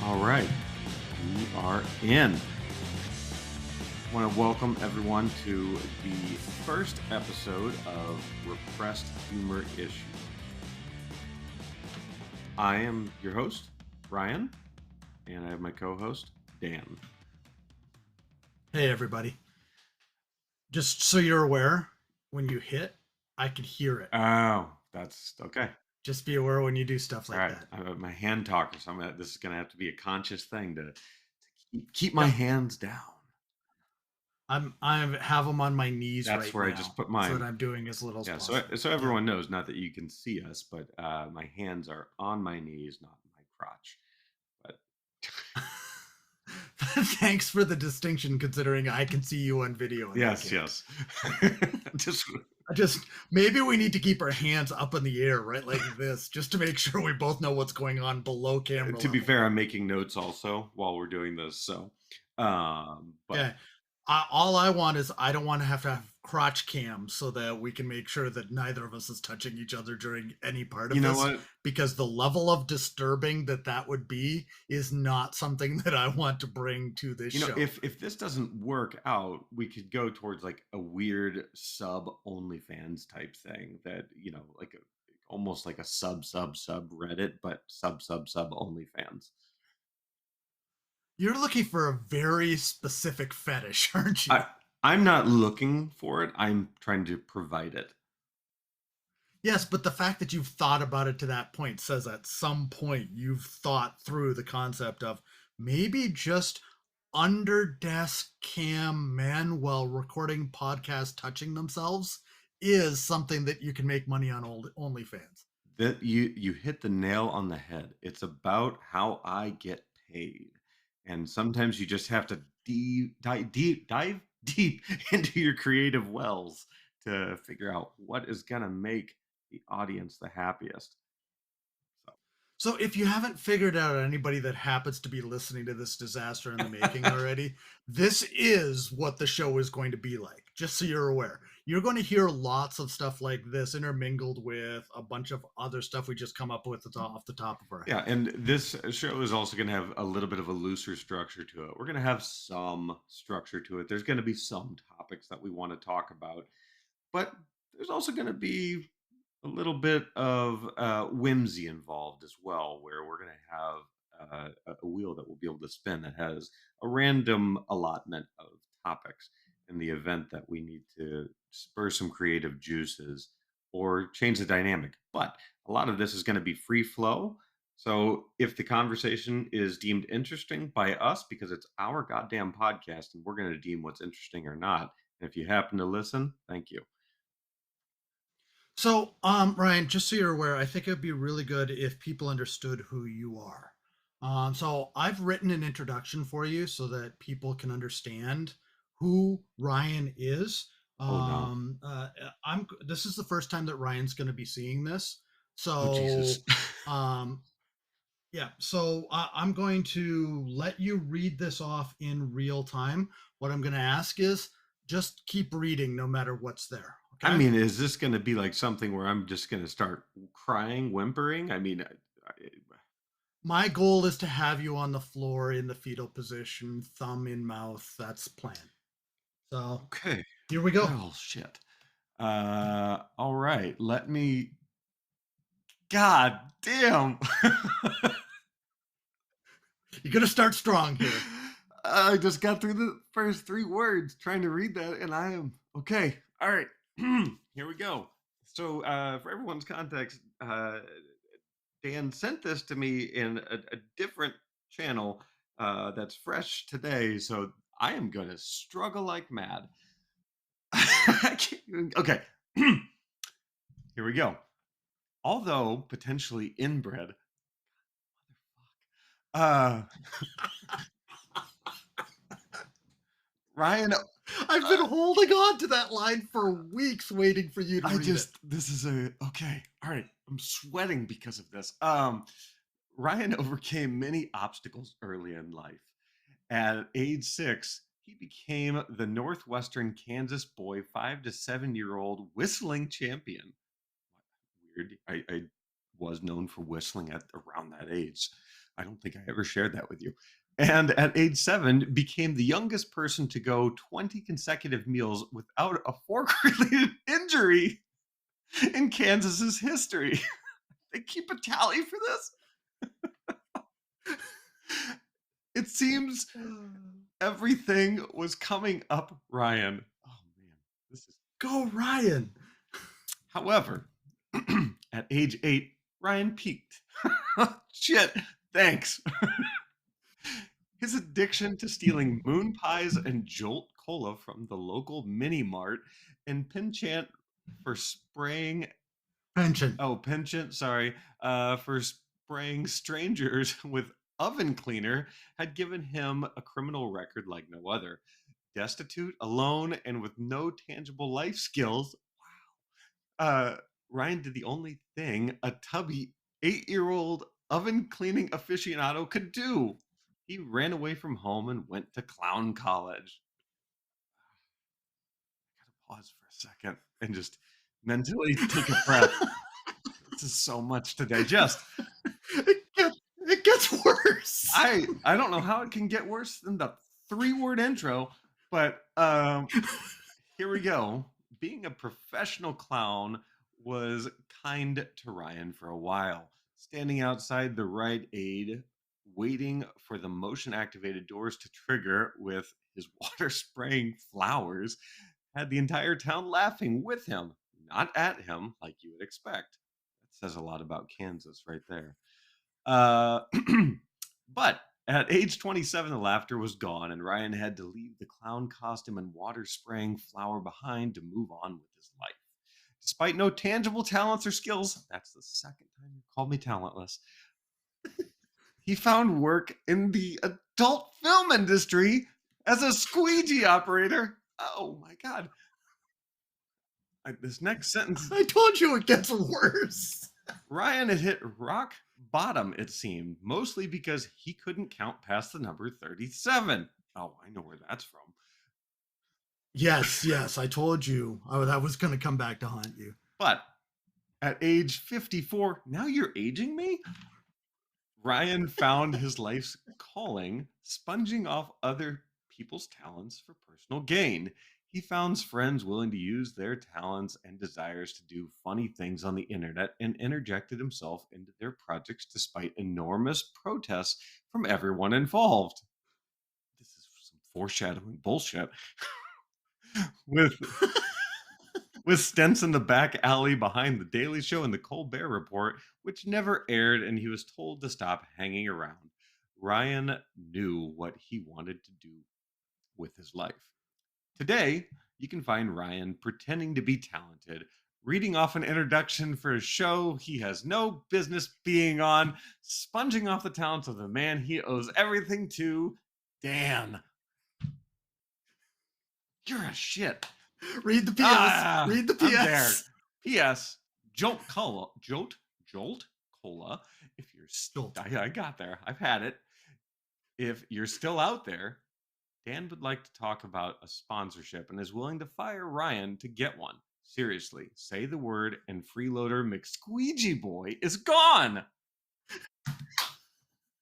All right, we are in. I want to welcome everyone to the first episode of Repressed Humor Issue. I am your host, Ryan, and I have my co-host, Dan. Hey, everybody. Just so you're aware, when you hit, I can hear it. Oh, that's okay. Just be aware when you do stuff All like right, that. I'm my hand talker, so this is going to have to be a conscious thing to keep my Yep. hands down. I have them on my knees That's right where I just now, put so mine. that I'm doing as little as Yeah, so possible. so Yep. everyone knows, not that you can see us, but my hands are on my knees, not my crotch. But Thanks for the distinction, considering I can see you on video and they yes, can't. yes. Just I just maybe we need to keep our hands up in the air, right, like this, just to make sure we both know what's going on below camera to be level. fair, I'm making notes also while we're doing this. So, but Okay. All I want is I don't want to have crotch cam so that we can make sure that neither of us is touching each other during any part you of know this, what? because the level of disturbing that would be is not something that I want to bring to this show. If this doesn't work out, we could go towards like a weird sub OnlyFans type thing that like almost like a sub Reddit, but sub OnlyFans. You're looking for a very specific fetish, aren't you? I I'm not looking for it. I'm trying to provide it. Yes, but the fact that you've thought about it to that point says at some point you've thought through the concept of maybe just under desk cam men while recording podcast touching themselves is something that you can make money on old OnlyFans. That you hit the nail on the head. It's about how I get paid. And sometimes you just have to dive deep into your creative wells to figure out what is going to make the audience the happiest. So, So if you haven't figured out anybody that happens to be listening to this disaster in the making already, this is what the show is going to be like. Just so you're aware. You're going to hear lots of stuff like this intermingled with a bunch of other stuff we just come up with off the top of our yeah, head. and this show is also going to have a little bit of a looser structure to it. We're going to have some structure to it. There's going to be some topics that we want to talk about, but there's also going to be a little bit of whimsy involved as well, where we're going to have a wheel that we'll be able to spin that has a random allotment of topics in the event that we need to spur some creative juices or change the dynamic. But a lot of this is going to be free flow. So if the conversation is deemed interesting by us, because it's our goddamn podcast and we're going to deem what's interesting or not, and if you happen to listen, thank you. So, Ryan, just so you're aware, I think it would be really good if people understood who you are. So I've written an introduction for you so that people can understand who Ryan is. Oh no. I'm. This is the first time that Ryan's going to be seeing this. Oh Jesus. So, um, yeah. So I'm going to let you read this off in real time. What I'm going to ask is just keep reading no matter what's there. I Okay. mean, is this gonna be like something where I'm just gonna start crying, whimpering? I mean, My goal is to have you on the floor in the fetal position, thumb in mouth. That's plan. So okay. here we go. Well, shit. All right. Let me. God damn. You're gonna start strong here. I just got through the first three words trying to read that, and I am okay. All right. Here we go. So, for everyone's context, Dan sent this to me in a different channel that's fresh today. So I am going to struggle like mad. Okay. Here we go. Although potentially inbred, uh, Ryan, I've been holding on to that line for weeks, waiting for you to I read it. just, this is okay. All right. I'm sweating because of this. Ryan overcame many obstacles early in life. At age 6, he became the Northwestern Kansas boy 5 to 7 year old whistling champion. Weird. I was known for whistling at around that age. I don't think I ever shared that with you. And at age 7, became the youngest person to go 20 consecutive meals without a fork-related injury in Kansas's history. They keep a tally for this? It seems everything was coming up Ryan. Oh man, this is. Go Ryan. However, at age 8, Ryan peaked. Shit, thanks. His addiction to stealing moon pies and Jolt Cola from the local mini mart and penchant for spraying Pension. penchant, sorry, for spraying strangers with oven cleaner had given him a criminal record like no other. Destitute, alone, and with no tangible life skills, uh, Ryan did the only thing a tubby 8-year-old oven cleaning aficionado could do. He ran away from home and went to clown college. Gotta pause for a second and just mentally take a breath. This is so much to digest. It gets worse. I don't know how it can get worse than the 3-word intro, but here we go. Being a professional clown was kind to Ryan for a while, standing outside the Rite Aid, waiting for the motion activated doors to trigger with his water spraying flowers, had the entire town laughing with him, not at him like you would expect. That says a lot about Kansas right there. Uh, but at age 27, the laughter was gone, and Ryan had to leave the clown costume and water spraying flower behind to move on with his life. Despite no tangible talents or skills, that's the second time you called me talentless, he found work in the adult film industry as a squeegee operator. Oh my God. This next sentence. I told you it gets worse. Ryan had hit rock bottom, it seemed, mostly because he couldn't count past the number 37. Oh, I know where that's from. Yes, yes, I told you that was going to come back to haunt you. But at age 54, now you're aging me? Ryan found his life's calling, sponging off other people's talents for personal gain. He found friends willing to use their talents and desires to do funny things on the internet and interjected himself into their projects despite enormous protests from everyone involved. This is some foreshadowing bullshit. with with stints in the back alley behind The Daily Show and The Colbert Report, which never aired, and he was told to stop hanging around. Ryan knew what he wanted to do with his life. Today, you can find Ryan pretending to be talented, reading off an introduction for a show he has no business being on, sponging off the talents of the man he owes everything to, Dan. You're a shit. Read the PS. Read the I'm there. PS. P.S. Jolt Cola. If you're, Jolt. I got there. I've had it. If you're still out there, Dan would like to talk about a sponsorship and is willing to fire Ryan to get one. Seriously, say the word and Freeloader McSqueegee Boy is gone.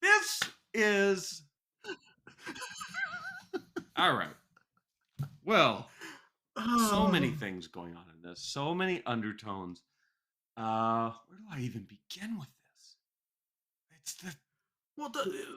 This is all right. Well, so many Oh. things going on in this, so many undertones. Where do I even begin with this? It's the Well,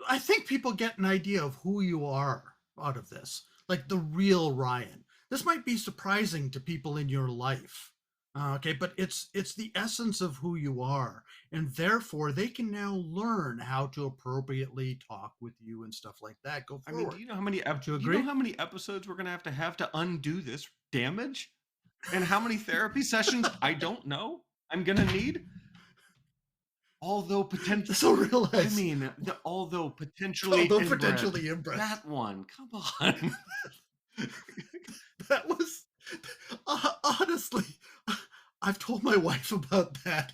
I think people get an idea of who you are out of this, like the real Ryan. This might be surprising to people in your life, okay, but it's the essence of who you are, and therefore they can now learn how to appropriately talk with you and stuff like that. Go I mean, do forward. you know how many Don't you do you know agree? how many episodes we're gonna have to undo this damage? And how many therapy sessions I don't know I'm gonna need? Although potential So I realize, mean, although potentially although inbred. potentially inbred, That one, come on. that was honestly. I've told my wife about that.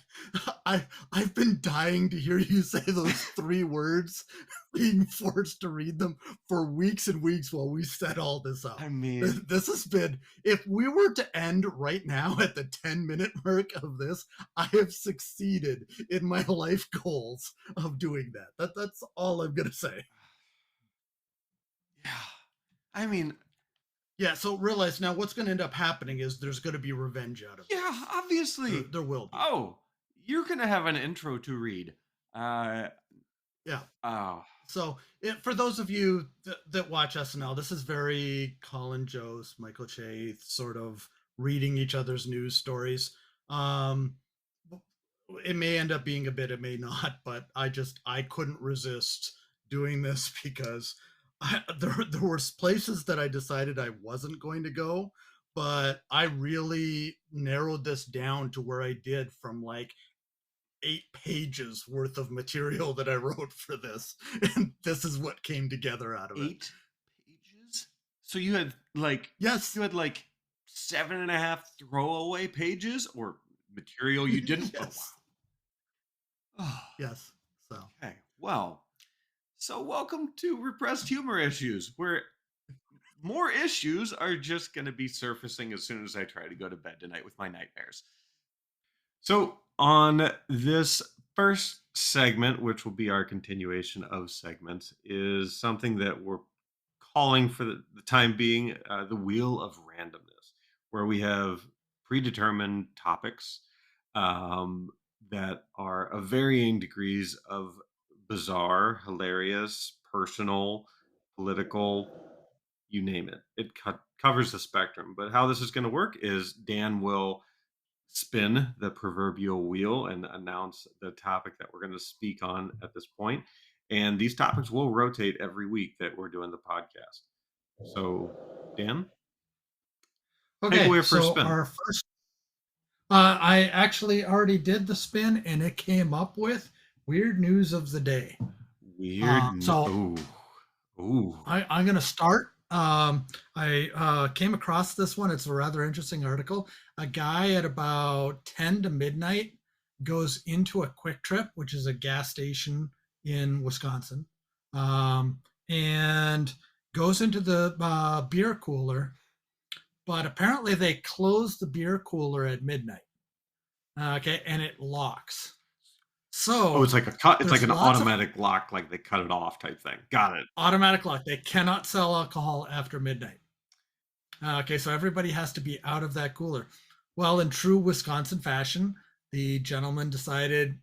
I've been dying to hear you say those three words, being forced to read them for weeks and weeks while we set all this up. I mean, This has been, if we were to end right now at the 10-minute mark of this, I have succeeded in my life goals of doing that. That's all I'm gonna say. yeah. I mean, Yeah, so realize now what's gonna end up happening is there's gonna be revenge out of yeah, this. obviously. There will be. Oh, you're gonna have an intro to read. Uh, Yeah. oh, So, for those of you that watch SNL, this is very Colin Jost, Michael Che, sort of reading each other's news stories. Um, it may end up being a bit, it may not, but I couldn't resist doing this because there were places that I decided I wasn't going to go, but I really narrowed this down to where I did from like 8 pages worth of material that I wrote for this. And this is what came together out of it. 8 pages. So you had like Yes. seven and a half throwaway pages or material you didn't. Oh Yes. wow. Yes. So, Okay. Well, so welcome to repressed humor issues, where more issues are just going to be surfacing as soon as I try to go to bed tonight with my nightmares. So, on this first segment, which will be our continuation of segments, is something that we're calling for the time being the Wheel of Randomness, where we have predetermined topics um, that are of varying degrees of bizarre, hilarious, personal, political, you name it. It covers the spectrum. But how this is going to work is Dan will spin the proverbial wheel and announce the topic that we're going to speak on at this point. And these topics will rotate every week that we're doing the podcast. So, Dan, take okay. away our first So, spin. our first, I actually already did the spin and it came up with weird news of the day. Weird. So, Ooh. Ooh. I'm going to start. I came across this one. It's a rather interesting article. A guy at about 10 to midnight goes into a Quick Trip, which is a gas station in Wisconsin, and goes into the beer cooler. But apparently, they close the beer cooler at midnight. Okay, and it locks. Oh, it's So like a cut. It's like there's an lots of automatic lock, like they cut it off type thing. Got it. automatic lock. They cannot sell alcohol after midnight. Okay, so everybody has to be out of that cooler. Well, in true Wisconsin fashion, the gentleman decided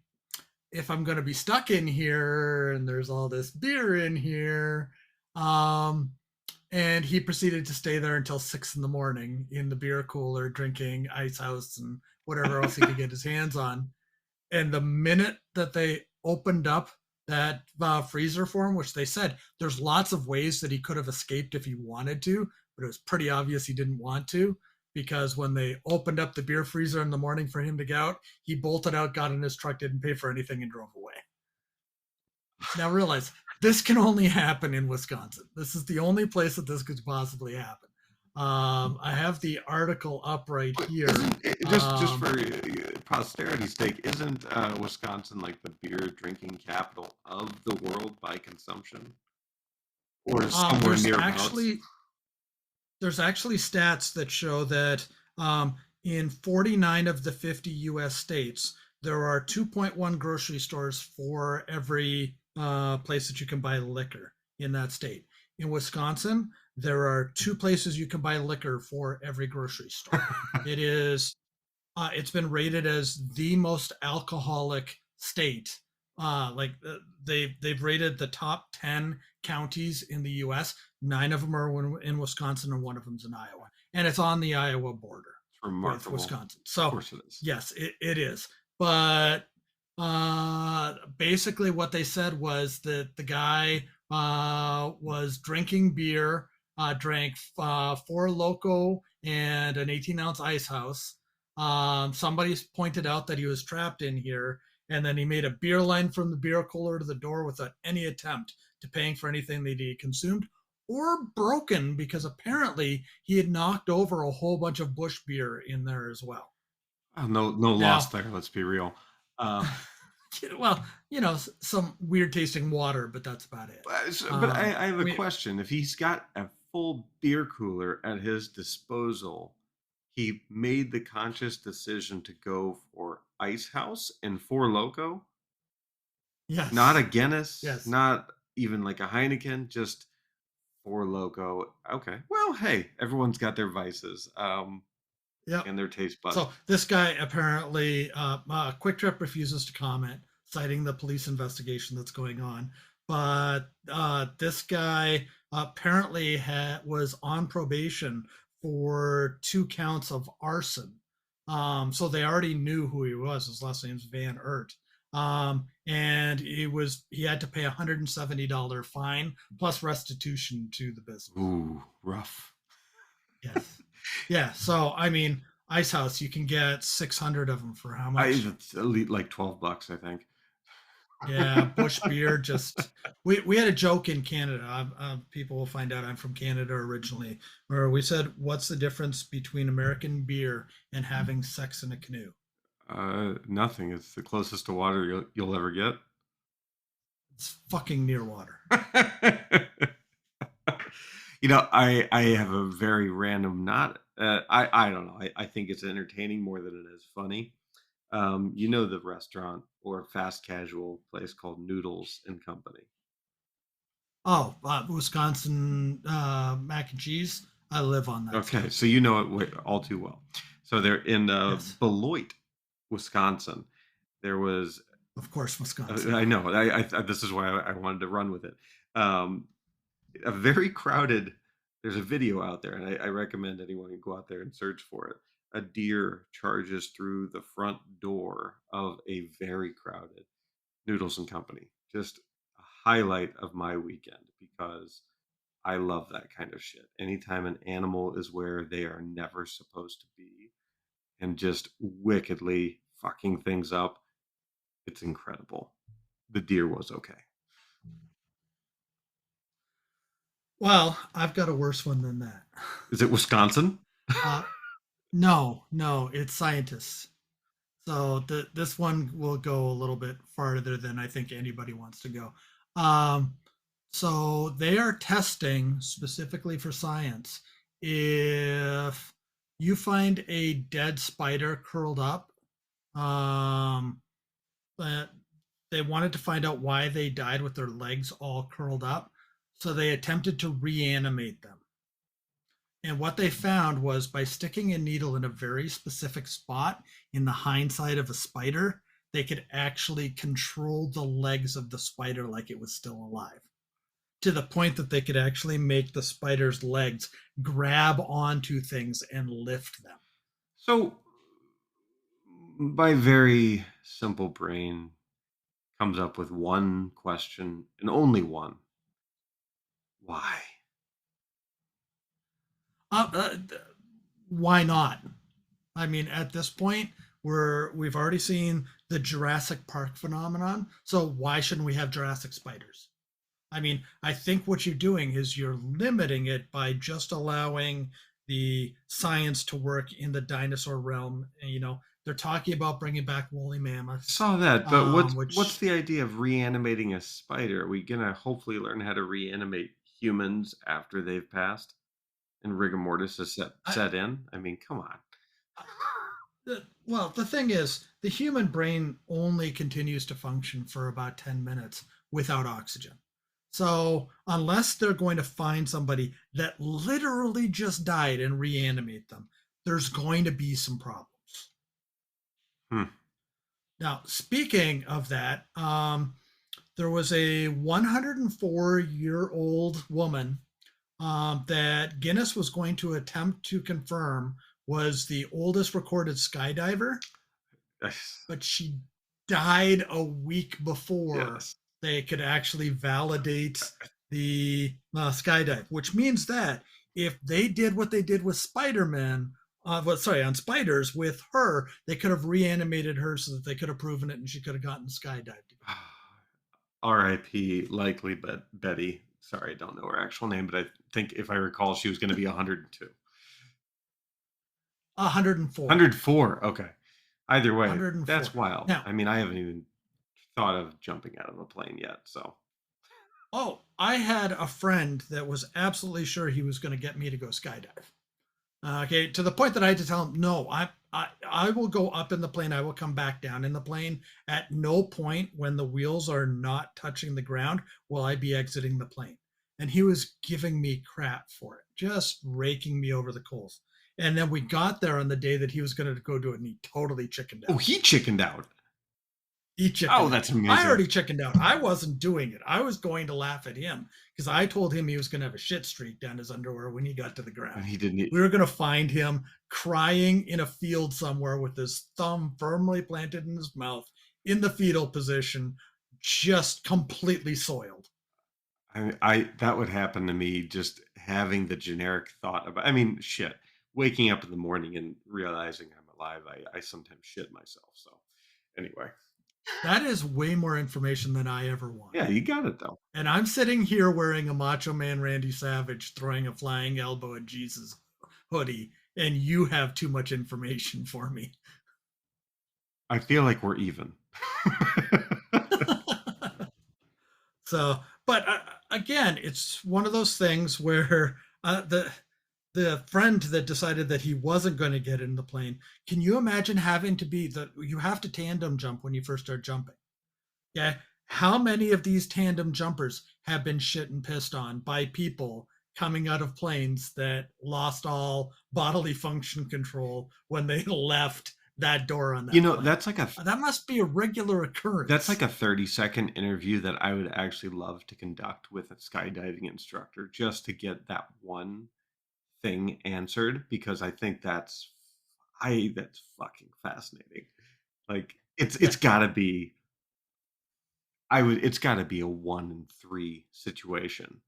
if I'm going to be stuck in here and there's all this beer in here, um, and he proceeded to stay there until 6 in the morning in the beer cooler, drinking ice house and whatever else he could get his hands on. And the minute that they opened up that freezer for him, which they said there's lots of ways that he could have escaped if he wanted to, but it was pretty obvious he didn't want to because when they opened up the beer freezer in the morning for him to get out, he bolted out, got in his truck, didn't pay for anything, and drove away. Now realize this can only happen in Wisconsin. This is the only place that this could possibly happen. I have the article up right But here. isn't it, just for posterity's sake, isn't Wisconsin like the beer drinking capital of the world by consumption, or somewhere There's nearabouts? actually stats that show that in 49 of the 50 U.S. states, there are 2.1 grocery stores for every place that you can buy liquor in that state. In Wisconsin, there are 2 places you can buy liquor for every grocery store. It is it's been rated as the most alcoholic state. They've rated the top 10 counties in the U.S. 9 of them are in Wisconsin, and one of them's in Iowa, and it's on the Iowa border It's with remarkable. Wisconsin. Of So course, it is. yes, it is. But basically, what they said was that the guy was drinking beer, drank 4 Loco and an 18-ounce ice house. Somebody pointed out that he was trapped in here, and then he made a beer line from the beer cooler to the door without any attempt to paying for anything that he consumed or broken because apparently he had knocked over a whole bunch of bush beer in there as well. No loss Now, there. Let's be real. Uh, well, some weird tasting water, but that's about it. but I have a We question. If he's got a full beer cooler at his disposal, he made the conscious decision to go for Ice House and Four Loco, not a Yes, Guinness, yes, not even like a Heineken, just Four Loco. Okay. Well, hey, everyone's got their vices, yep. and their taste buds. So this guy apparently, Quick Trip refuses to comment, citing the police investigation that's going on. But this guy apparently was on probation for 2 counts of arson. So they already knew who he was. His last name's Van Ert. And he had to pay $170 fine plus restitution to the business. Ooh, rough. Yes. Yeah. So I mean, Ice House, you can get 600 of them for how much? It's elite like $12, I think. Yeah, Bush beer. Just we had a joke in Canada. People will find out I'm from Canada originally, where we said, "What's the difference between American beer and having sex in a canoe?" Nothing. It's the closest to water you'll ever get. It's fucking near water. I have a very random not. I don't know. I think it's entertaining more than it is funny. The restaurant or fast casual place called Noodles and Company. Oh, Wisconsin mac and cheese. I live on that Okay, stuff. so you know it all too well. So they're in Yes, Beloit, Wisconsin. There was of course, Wisconsin. I know. This is why I wanted to run with it. Um, a very crowded. There's a video out there, and I recommend anyone can go out there and search for it. A deer charges through the front door of a very crowded Noodles and Company. Just a highlight of my weekend because I love that kind of shit. Anytime an animal is where they are never supposed to be and just wickedly fucking things up, it's incredible. The deer was okay. Well, I've got a worse one than that. Is it Wisconsin? Uh, no, no, it's scientists. So this one will go a little bit farther than I think anybody wants to go. Um, so they are testing specifically for science. If you find a dead spider curled up, um, but they wanted to find out why they died with their legs all curled up. So they attempted to reanimate them. And what they found was by sticking a needle in a very specific spot in the hindside of a spider, they could actually control the legs of the spider like it was still alive, to the point that they could actually make the spider's legs grab onto things and lift them. So, my very simple brain comes up with one question and only one. Why? Uh, uh, why not? I mean, at this point, we've already seen the Jurassic Park phenomenon. So why shouldn't we have Jurassic spiders? I mean, I think what you're doing is you're limiting it by just allowing the science to work in the dinosaur realm. And, they're talking about bringing back woolly mammoths, Saw that, but what's which the idea of reanimating a spider? Are we gonna hopefully learn how to reanimate humans after they've passed and rigor mortis is I, set in? I mean, come on. well, the thing is, the human brain only continues to function for about 10 minutes without oxygen. So, unless they're going to find somebody that literally just died and reanimate them, there's going to be some problems. Hmm. Now, speaking of that, there was a 104-year-old woman that Guinness was going to attempt to confirm was the oldest recorded skydiver, but she died a week before Yes. they could actually validate the skydive, which means that if they did what they did with Spider-Man, on spiders with her, they could have reanimated her so that they could have proven it and she could have gotten skydived again. R.I.P. Likely, but Betty. Sorry, I don't know her actual name, but I think if I recall, she was going to be 102. 104. 104. Okay. Either way, that's 104. wild. Now, I mean, I haven't even thought of jumping out of a plane yet, so oh, I had a friend that was absolutely sure he was going to get me to go skydive. Okay, to the point that I had to tell him, no, I will go up in the plane. I will come back down in the plane. At no point when the wheels are not touching the ground will I be exiting the plane. And he was giving me crap for it, just raking me over the coals. And then we got there on the day that he was going to go do it, and he totally chickened oh, out. he chickened out. He Oh, chickened out. that's I amazing. already chickened out. I wasn't doing it. I was going to laugh at him because I told him he was going to have a shit streak down his underwear when he got to the And ground. he didn't We were going to find him crying in a field somewhere with his thumb firmly planted in his mouth in the fetal position, just completely soiled. I that would happen to me just having the generic thought about I mean, shit. Waking up in the morning and realizing I'm alive, I sometimes shit myself. So anyway. That is way more information than I ever Yeah, wanted. you got it though. And I'm sitting here wearing a Macho Man Randy Savage throwing a flying elbow at Jesus hoodie, and you have too much information for me. I feel like we're even. So, but again, it's one of those things where the friend that decided that he wasn't going to get in the plane. Can you imagine having to be the you have to tandem jump when you first start jumping? Yeah. How many of these tandem jumpers have been shit and pissed on by people coming out of planes that lost all bodily function control when they left that door on You that know, plane? That must be a regular that's like occurrence. a 30-second interview that I would actually love to conduct with a skydiving instructor just to get that one thing answered because I think that's fucking fascinating. Like Yeah. it's got to be it's got to be a 1 in 3 situation.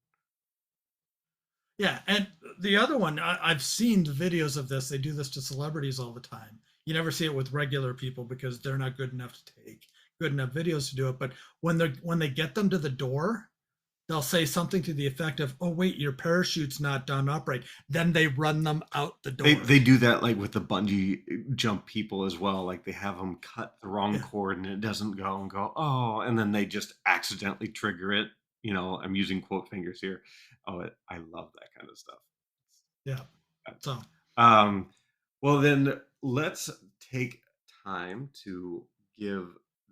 Yeah, and the other one, I've seen the videos of this. They do this to celebrities all the time. You never see it with regular people because they're not good enough to take good enough videos to do it. But when they get them to the door, they'll say something to the effect of, "Oh wait, your parachute's not done upright." Then they run them out the They door. do that like with the bungee jump people as well. Like they have them cut the wrong Yeah, cord and it doesn't go and go, oh, and then they just accidentally trigger it. You know, I'm using quote fingers here. Oh, I love that kind of stuff. yeah. So Um, well, then let's take time to give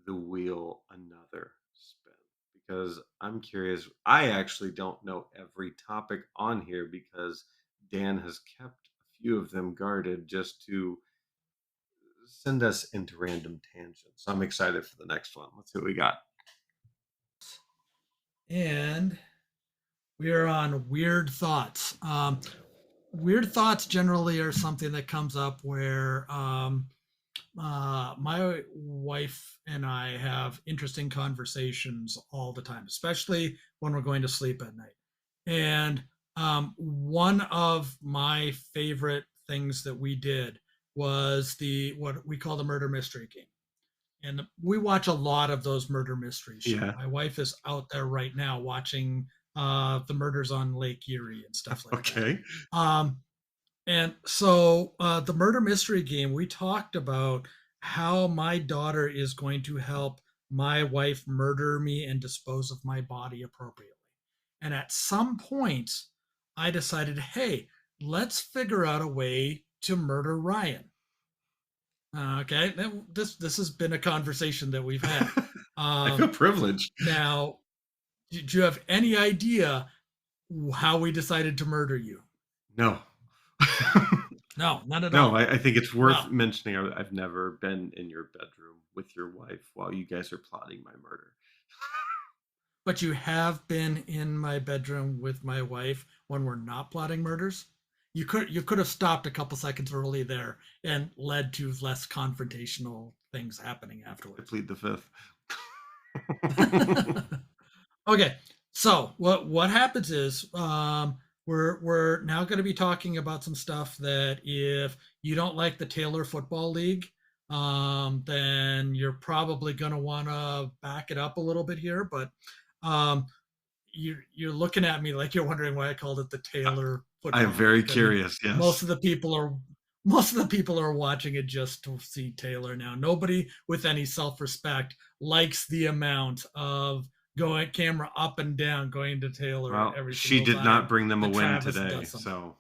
the wheel another spin because I'm curious. I actually don't know every topic on here because Dan has kept a few of them guarded just to send us into random tangents. So I'm excited for the next one. Let's see what we got. and we are on weird thoughts. Weird thoughts generally are something that comes up where my wife and I have interesting conversations all the time, especially when we're going to sleep at night. And one of my favorite things that we did was the what we call the murder mystery game. And we watch a lot of those murder mysteries show. Yeah. My wife is out there right now watching the murders on Lake Erie and stuff like that. Okay. And so the murder mystery game, we talked about how my daughter is going to help my wife murder me and dispose of my body appropriately. And at some point, I decided, hey, let's figure out a way to murder Ryan. Okay, this has been a conversation that we've had. I feel Um, privileged. Now, do you have any idea how we decided to murder you? No. No, none at No, all. I think it's worth Well, mentioning. I've never been in your bedroom with your wife while you guys are plotting my murder. but you have been in my bedroom with my wife when we're not plotting murders. You could have stopped a couple seconds early there and led to less confrontational things happening I afterwards. plead the fifth. Okay, so what happens is we're now going to be talking about some stuff that if you don't like the Taylor Football League, then you're probably going to want to back it up a little bit here. But um, you're looking at me like you're wondering why I called it the Taylor I am Football very League. I mean, curious. most Yes. of the people are most of the people are watching it just to see Taylor now. Nobody with any self-respect likes the amount of going camera up and down going to Taylor Well, every she single did not time bring them a that win Travis does today, something. so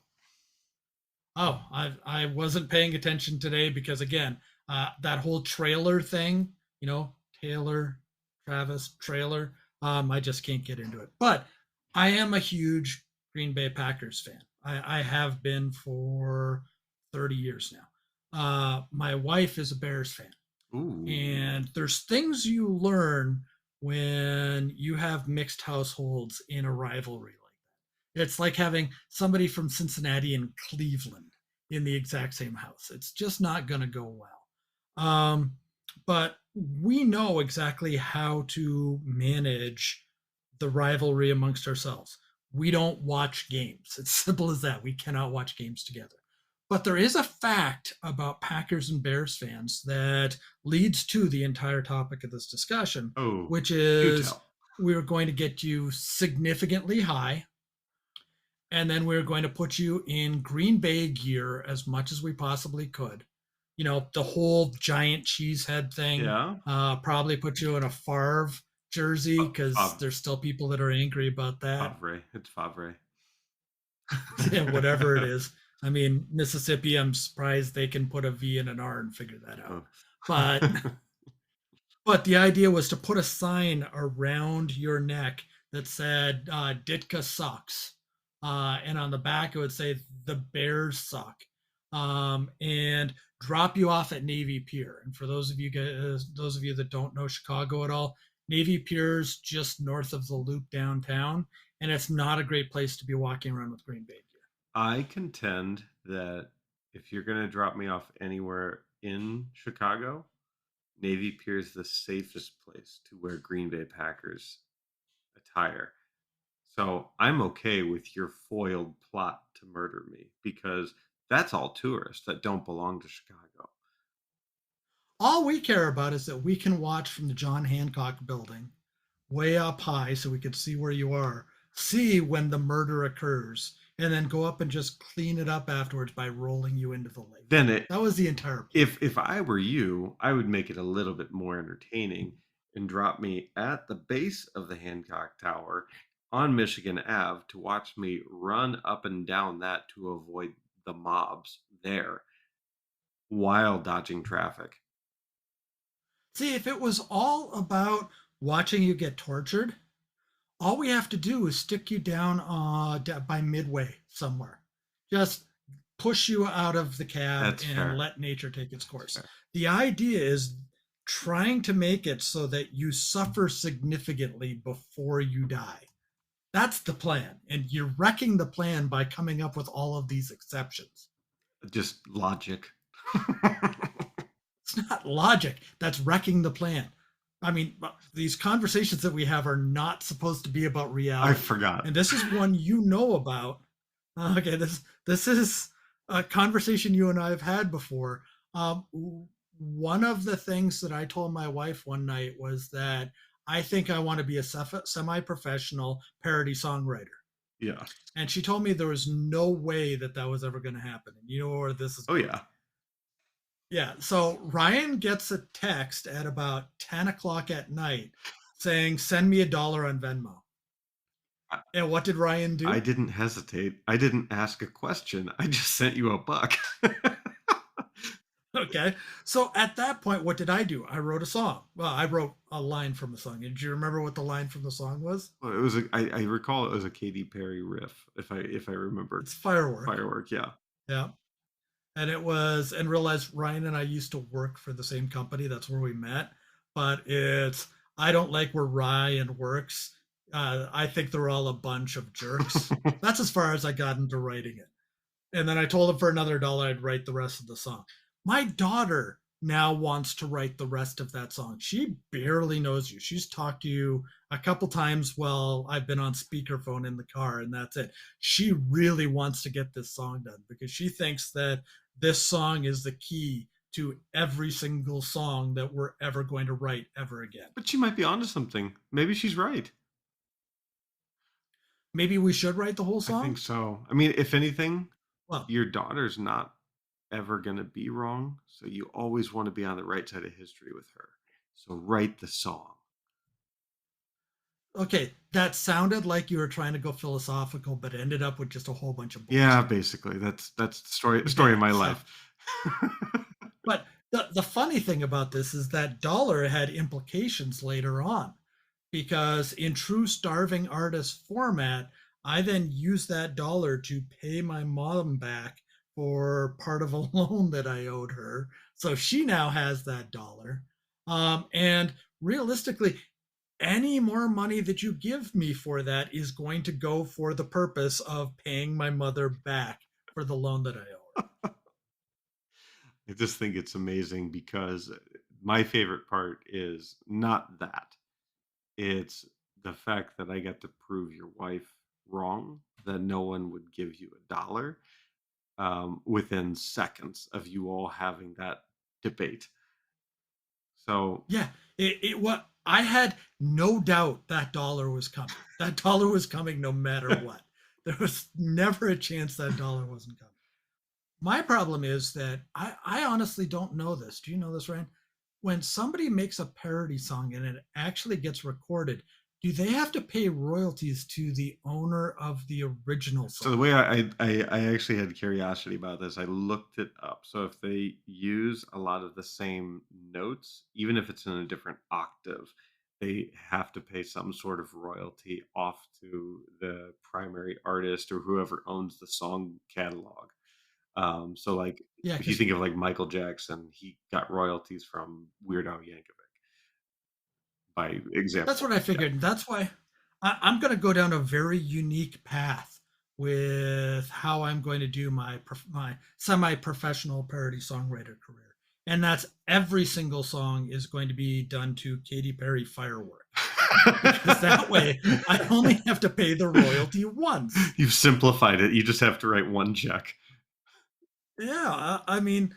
Oh, I wasn't paying attention today because again, that whole trailer thing, you know, Taylor, Travis, trailer. I just can't get into it. But I am a huge Green Bay Packers fan. I have been for 30 years now. My wife is a Bears fan, ooh. and there's things you learn when you have mixed households in a rivalry like that. It's like having somebody from Cincinnati and Cleveland in the exact same house. It's just not going to go well. But we know exactly how to manage the rivalry amongst ourselves. We don't watch games. It's simple as that. We cannot watch games together. But there is a fact about Packers and Bears fans that leads to the entire topic of this discussion, Oh, which you is tell. we're going to get you significantly high, and then we're going to put you in Green Bay gear as much as we possibly could. You know, the whole giant cheese head thing. Yeah? Probably put you in a Favre jersey because Fav there's still people that are angry about that. Favre. It's Favre. Yeah, whatever it is. I mean, Mississippi, I'm surprised they can put a V and an R and figure that out. Oh. But but the idea was to put a sign around your neck that said Ditka sucks. And on the back it would say the Bears suck. And drop you off at Navy Pier. And for those of you that don't know Chicago at all, Navy Pier's just north of the Loop downtown, and it's not a great place to be walking around with Green Bay gear. I contend that if you're going to drop me off anywhere in Chicago, Navy Pier is the safest place to wear Green Bay Packers attire. So I'm okay with your foiled plot to murder me because that's all tourists that don't belong to Chicago. All we care about is that we can watch from the John Hancock building way up high so we could see where you are, see when the murder occurs, and then go up and just clean it up afterwards by rolling you into the lake. Then it That was the entire plan. if I were you, I would make it a little bit more entertaining and drop me at the base of the Hancock Tower on Michigan Ave to watch me run up and down that to avoid the mobs there while dodging traffic. See, if it was all about watching you get tortured, all we have to do is stick you down by Midway somewhere. Just push you out of the cab That's and fair. let nature take its That's course. fair. The idea is trying to make it so that you suffer significantly before you die. That's the plan. And you're wrecking the plan by coming up with all of these exceptions. Just logic. It's not logic. That's wrecking the plan. I mean, these conversations that we have are not supposed to be about I reality. forgot. And this is one you know about. Okay, this is a conversation you and I have had before. Um, One of the things that I told my wife one night was that I think I want to be a semi-professional parody songwriter. Yes. And she told me there was no way that that was ever going to happen. And you know where this is Oh going. yeah. Yeah. So Ryan gets a text at about 10 o'clock at night saying, send me $1 on Venmo. I, And what did Ryan I do? didn't hesitate. I didn't ask a question. I just sent you a buck. Okay. So at that point, what did I do? I wrote a song. Well, I wrote a line from the song. Did you remember what the line from the song was? Well, it was I recall it was a Katy Perry riff, if I remember. It's Firework. Firework, yeah. Yeah. And it was, and realized Ryan and I used to work for the same company. That's where we met. But it's, I don't like where Ryan works. I think they're all a bunch of jerks. That's as far as I got into writing it. And then I told him for another $1 I'd write the rest of the song. My daughter now wants to write the rest of that song. She barely knows you. She's talked to you a couple times while I've been on speakerphone in the car, and that's it. She really wants to get this song done because she thinks that this song is the key to every single song that we're ever going to write ever again. But she might be onto something. Maybe she's right. Maybe we should write the whole I think song? so. I mean, if anything, Well, your daughter's not ever going to be wrong. So you always want to be on the right side of history with her. So write the song. Okay, that sounded like you were trying to go philosophical, but ended up with just a whole bunch of Yeah, bullshit. basically. That's the story of Okay, my so life. but the funny thing about this is that dollar had implications later on because in true starving artist format, I then used that dollar to pay my mom back for part of a loan that I owed her. So she now has that dollar. And realistically, any more money that you give me for that is going to go for the purpose of paying my mother back for the loan that I owe her. I just think it's amazing because my favorite part is not that. It's the fact that I get to prove your wife wrong, that no one would give you a dollar within seconds of you all having that debate. So, Yeah, it what I had no doubt that dollar was coming. That dollar was coming no matter what. There was never a chance that dollar wasn't coming. My problem is that I honestly don't know this. Do you know this, Ryan? When somebody makes a parody song and it actually gets recorded, do they have to pay royalties to the owner of the original so the song? way I actually had curiosity about this, I looked it up. So if they use a lot of the same notes, even if it's in a different octave, they have to pay some sort of royalty off to the primary artist or whoever owns the song catalog. So like Yeah, if you because think of like Michael Jackson, he got royalties from Weird Al Yankovic, by that's example. what I Yeah. figured. That's why I'm going to go down a very unique path with how I'm going to do my semi-professional parody songwriter career, and that's every single song is going to be done to Katy Perry "Firework," because that way I only have to pay the royalty once. You've simplified it. You just have to write one check. Yeah, I mean,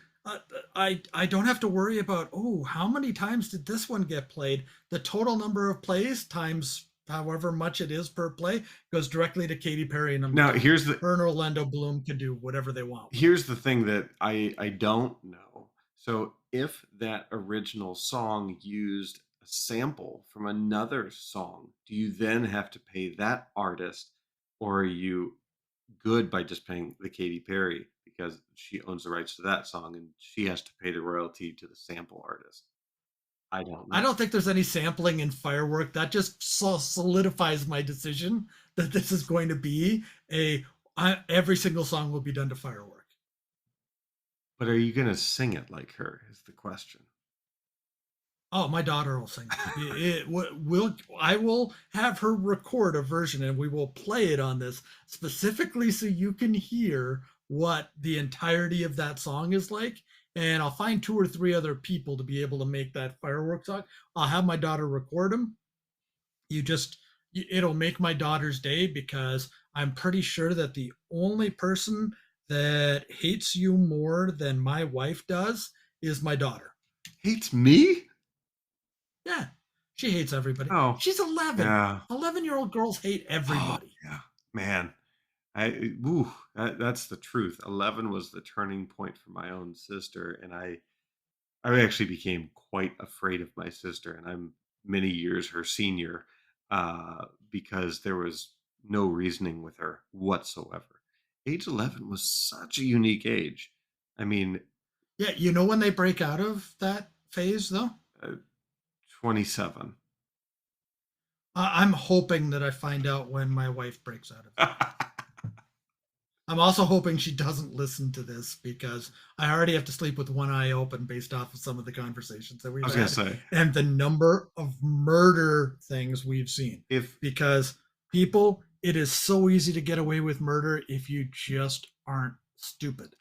I don't have to worry about, oh, how many times did this one get played? The total number of plays times however much it is per play goes directly to Katy Perry, and I'm Now, done. here's the Her and Orlando Bloom can do whatever they want with it. here's the thing that I don't know. So if that original song used a sample from another song, do you then have to pay that artist, or are you good by just paying the Katy Perry because she owns the rights to that song and she has to pay the royalty to the sample artist? I don't I know. don't think there's any sampling in Firework. That just solidifies my decision that this is going to be every single song will be done to Firework. But are you going to sing it like her is the question. Oh, my daughter will sing it. Will I will have her record a version and we will play it on this specifically so you can hear what the entirety of that song is like. And I'll find two or three other people to be able to make that fireworks song. I'll have my daughter record them. You just it'll make my daughter's day because I'm pretty sure that the only person that hates you more than my wife does is my daughter. Hates me? Yeah, she hates everybody. Oh, She's 11. yeah. 11-year-old girls hate Oh, everybody. yeah. Man, that's the truth. 11 was the turning point for my own sister, and I actually became quite afraid of my sister, and I'm many years her senior, because there was no reasoning with her whatsoever. Age 11 was such a unique age. I mean, Yeah, you know when they break out of that phase, though? uh, 27. I'm hoping that I find out when my wife breaks out of it. I'm also hoping she doesn't listen to this because I already have to sleep with one eye open based off of some of the conversations that I we've was gonna had say, and the number of murder things we've seen. if Because people, it is so easy to get away with murder if you just aren't stupid.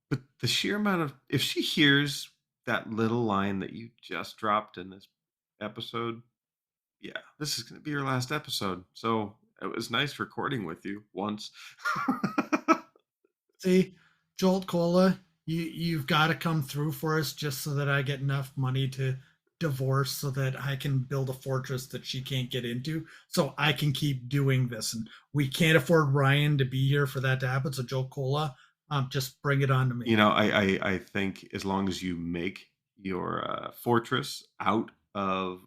but the sheer amount of if she hears that little line that you just dropped in this episode, yeah, this is going to be your last episode. So it was nice recording with you once. See, Jolt Cola, you've got to come through for us just so that I get enough money to divorce so that I can build a fortress that she can't get into so I can keep doing this. And we can't afford Ryan to be here for that to happen. So Jolt Cola, Just bring it on to me. I think as long as you make your fortress out of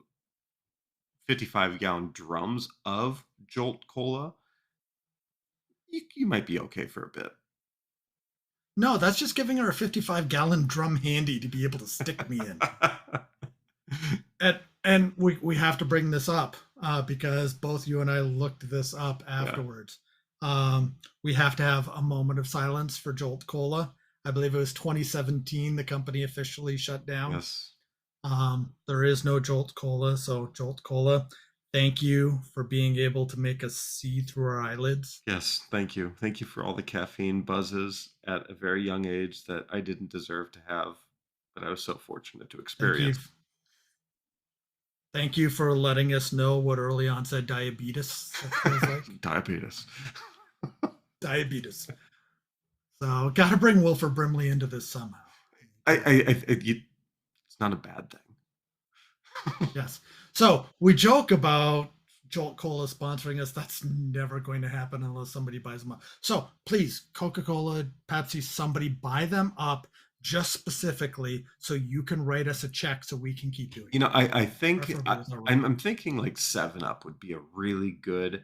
55-gallon drums of Jolt Cola, you might be okay for a bit. No, that's just giving her a 55-gallon drum handy to be able to stick me in. And we have to bring this up because both you and I looked this up Yeah. afterwards. We have to have a moment of silence for Jolt Cola. I believe it was 2017 the company officially shut down. Yes. There is no Jolt Cola, so Jolt Cola, thank you for being able to make us see through our eyelids. Yes. Thank you. Thank you for all the caffeine buzzes at a very young age that I didn't deserve to have, but I was so fortunate to Thank you, experience. thank you for letting us know what early onset diabetes feels like. Diabetes. Diabetes. So, got to bring Wilford Brimley into this somehow. It's not a bad thing. Yes. So we joke about Jolt Cola sponsoring us. That's never going to happen unless somebody buys them up. So please, Coca Cola, Pepsi, somebody buy them up just specifically so you can write us a check so we can keep doing it, I think preferably with our I'm writing. I'm thinking like 7 Up would be a really good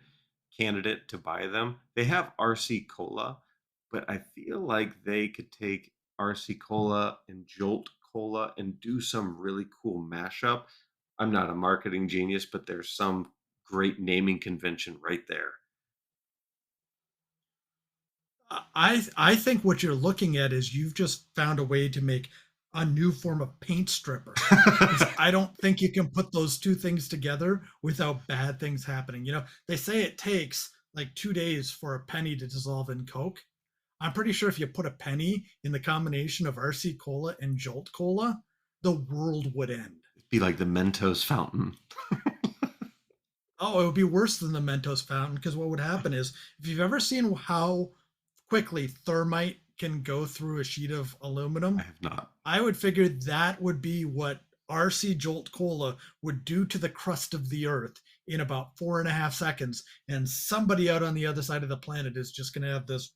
candidate to buy them. They have RC Cola, but I feel like they could take RC Cola and Jolt Cola and do some really cool mashup. I'm not a marketing genius, but there's some great naming convention right there. I think what you're looking at is you've just found a way to make a new form of paint stripper. Because I don't think you can put those two things together without bad things happening. They say it takes like 2 days for a penny to dissolve in Coke. I'm pretty sure if you put a penny in the combination of RC Cola and Jolt Cola, the world would end. It'd be like the Mentos fountain. Oh, it would be worse than the Mentos fountain because what would happen is if you've ever seen how quickly thermite can go through a sheet of I aluminum, have not. I would figure that would be what RC Jolt Cola would do to the crust of the earth in about 4.5 seconds. And somebody out on the other side of the planet is just going to have this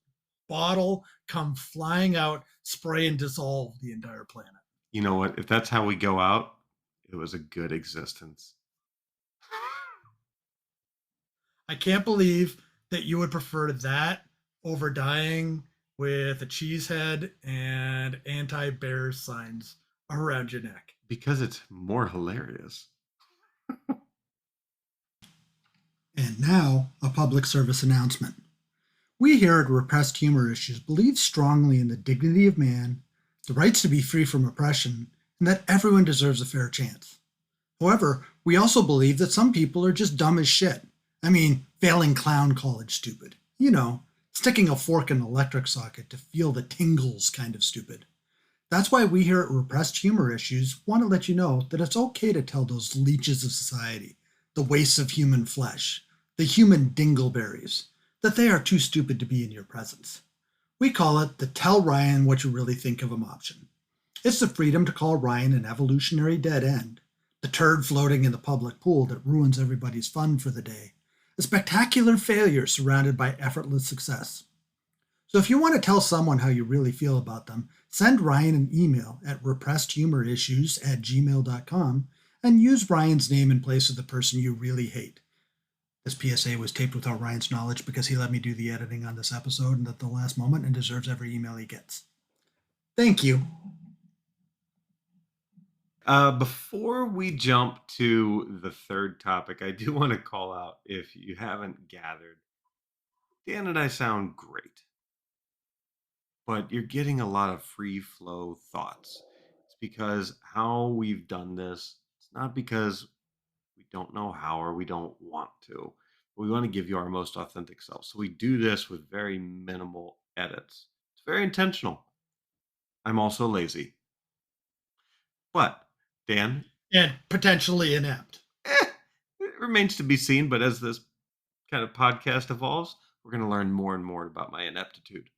bottle come flying out, spray, and dissolve the entire planet. You know what? If that's how we go out, it was a good existence. I can't believe that you would prefer that over dying with a cheese head and anti bear signs around your neck. Because it's more hilarious. And now, a public service announcement. We here at Repressed Humor Issues believe strongly in the dignity of man, the rights to be free from oppression, and that everyone deserves a fair chance. However, we also believe that some people are just dumb as shit. I mean, failing clown college stupid. Sticking a fork in an electric socket to feel the tingles kind of stupid. That's why we here at Repressed Humor Issues want to let you know that it's okay to tell those leeches of society, the wastes of human flesh, the human dingleberries, that they are too stupid to be in your presence. We call it the Tell Ryan What You Really Think of Him option. It's the freedom to call Ryan an evolutionary dead end, the turd floating in the public pool that ruins everybody's fun for the day, a spectacular failure surrounded by effortless success. So if you want to tell someone how you really feel about them, send Ryan an email at repressedhumorissues@gmail.com and use Ryan's name in place of the person you really hate. This PSA was taped without Ryan's knowledge because he let me do the editing on this episode and at the last moment and deserves every email he gets. Thank you. Before we jump to the third topic, I do want to call out if you haven't gathered, Dan and I sound great, but you're getting a lot of free flow thoughts. It's because how we've done this, it's not because we don't know how or we don't want to. But we want to give you our most authentic self. So we do this with very minimal edits. It's very intentional. I'm also lazy. But, Dan, And potentially inept. it remains to be seen. But as this kind of podcast evolves, we're going to learn more and more about my ineptitude.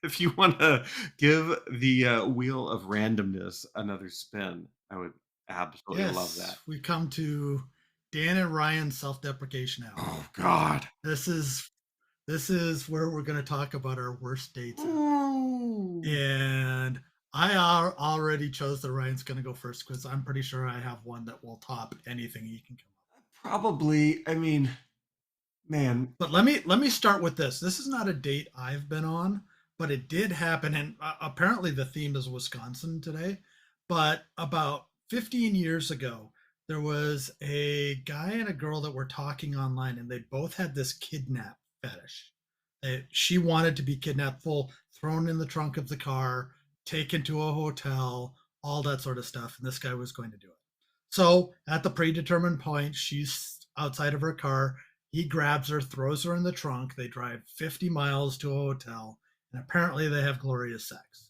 If you want to give the wheel of randomness another spin, I would absolutely love Yes, that. we come to Dan and Ryan's self deprecation hour. Oh, God. This is This is where we're going to talk about our worst dates ever. Ooh. And already chose that Ryan's going to go first because I'm pretty sure I have one that will top anything he can come up with. Probably. I mean, man. But let me start with this. This is not a date I've been on, but it did happen, and apparently the theme is Wisconsin today. But about 15 years ago, there was a guy and a girl that were talking online, and they both had this kidnap fetish. She wanted to be kidnapped, full thrown in the trunk of the car, taken to a hotel, all that sort of stuff, and this guy was going to do it. So at the predetermined point, she's outside of her car. He grabs her, throws her in the trunk. They drive 50 miles to a hotel, and apparently they have glorious sex.